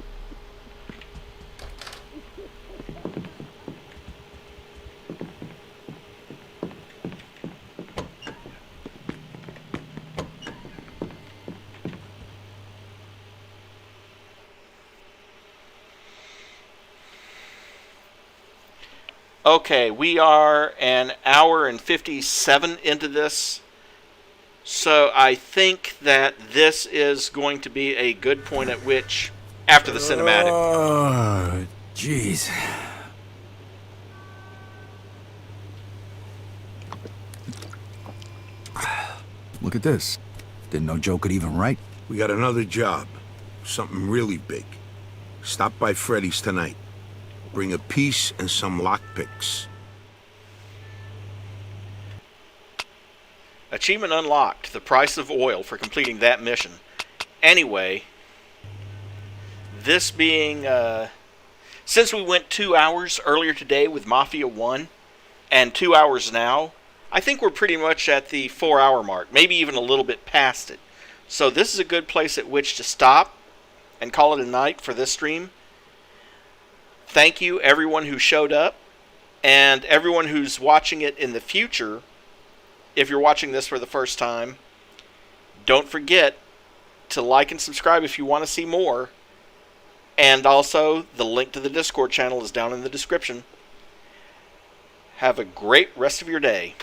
Okay, we are an hour and 57 into this. So I think that this is going to be a good point at which, after the cinematic. Oh, jeez. Look at this. Didn't know Joe could even write. We got another job. Something really big. Stop by Freddy's tonight. Bring a piece and some lockpicks. Achievement unlocked. The price of oil for completing that mission. Anyway, this being... since we went 2 hours earlier today with Mafia 1, and 2 hours now, I think we're pretty much at the 4-hour mark. Maybe even a little bit past it. So this is a good place at which to stop and call it a night for this stream. Thank you everyone who showed up, and everyone who's watching it in the future. If you're watching this for the first time, don't forget to like and subscribe if you want to see more. And also, the link to the Discord channel is down in the description. Have a great rest of your day.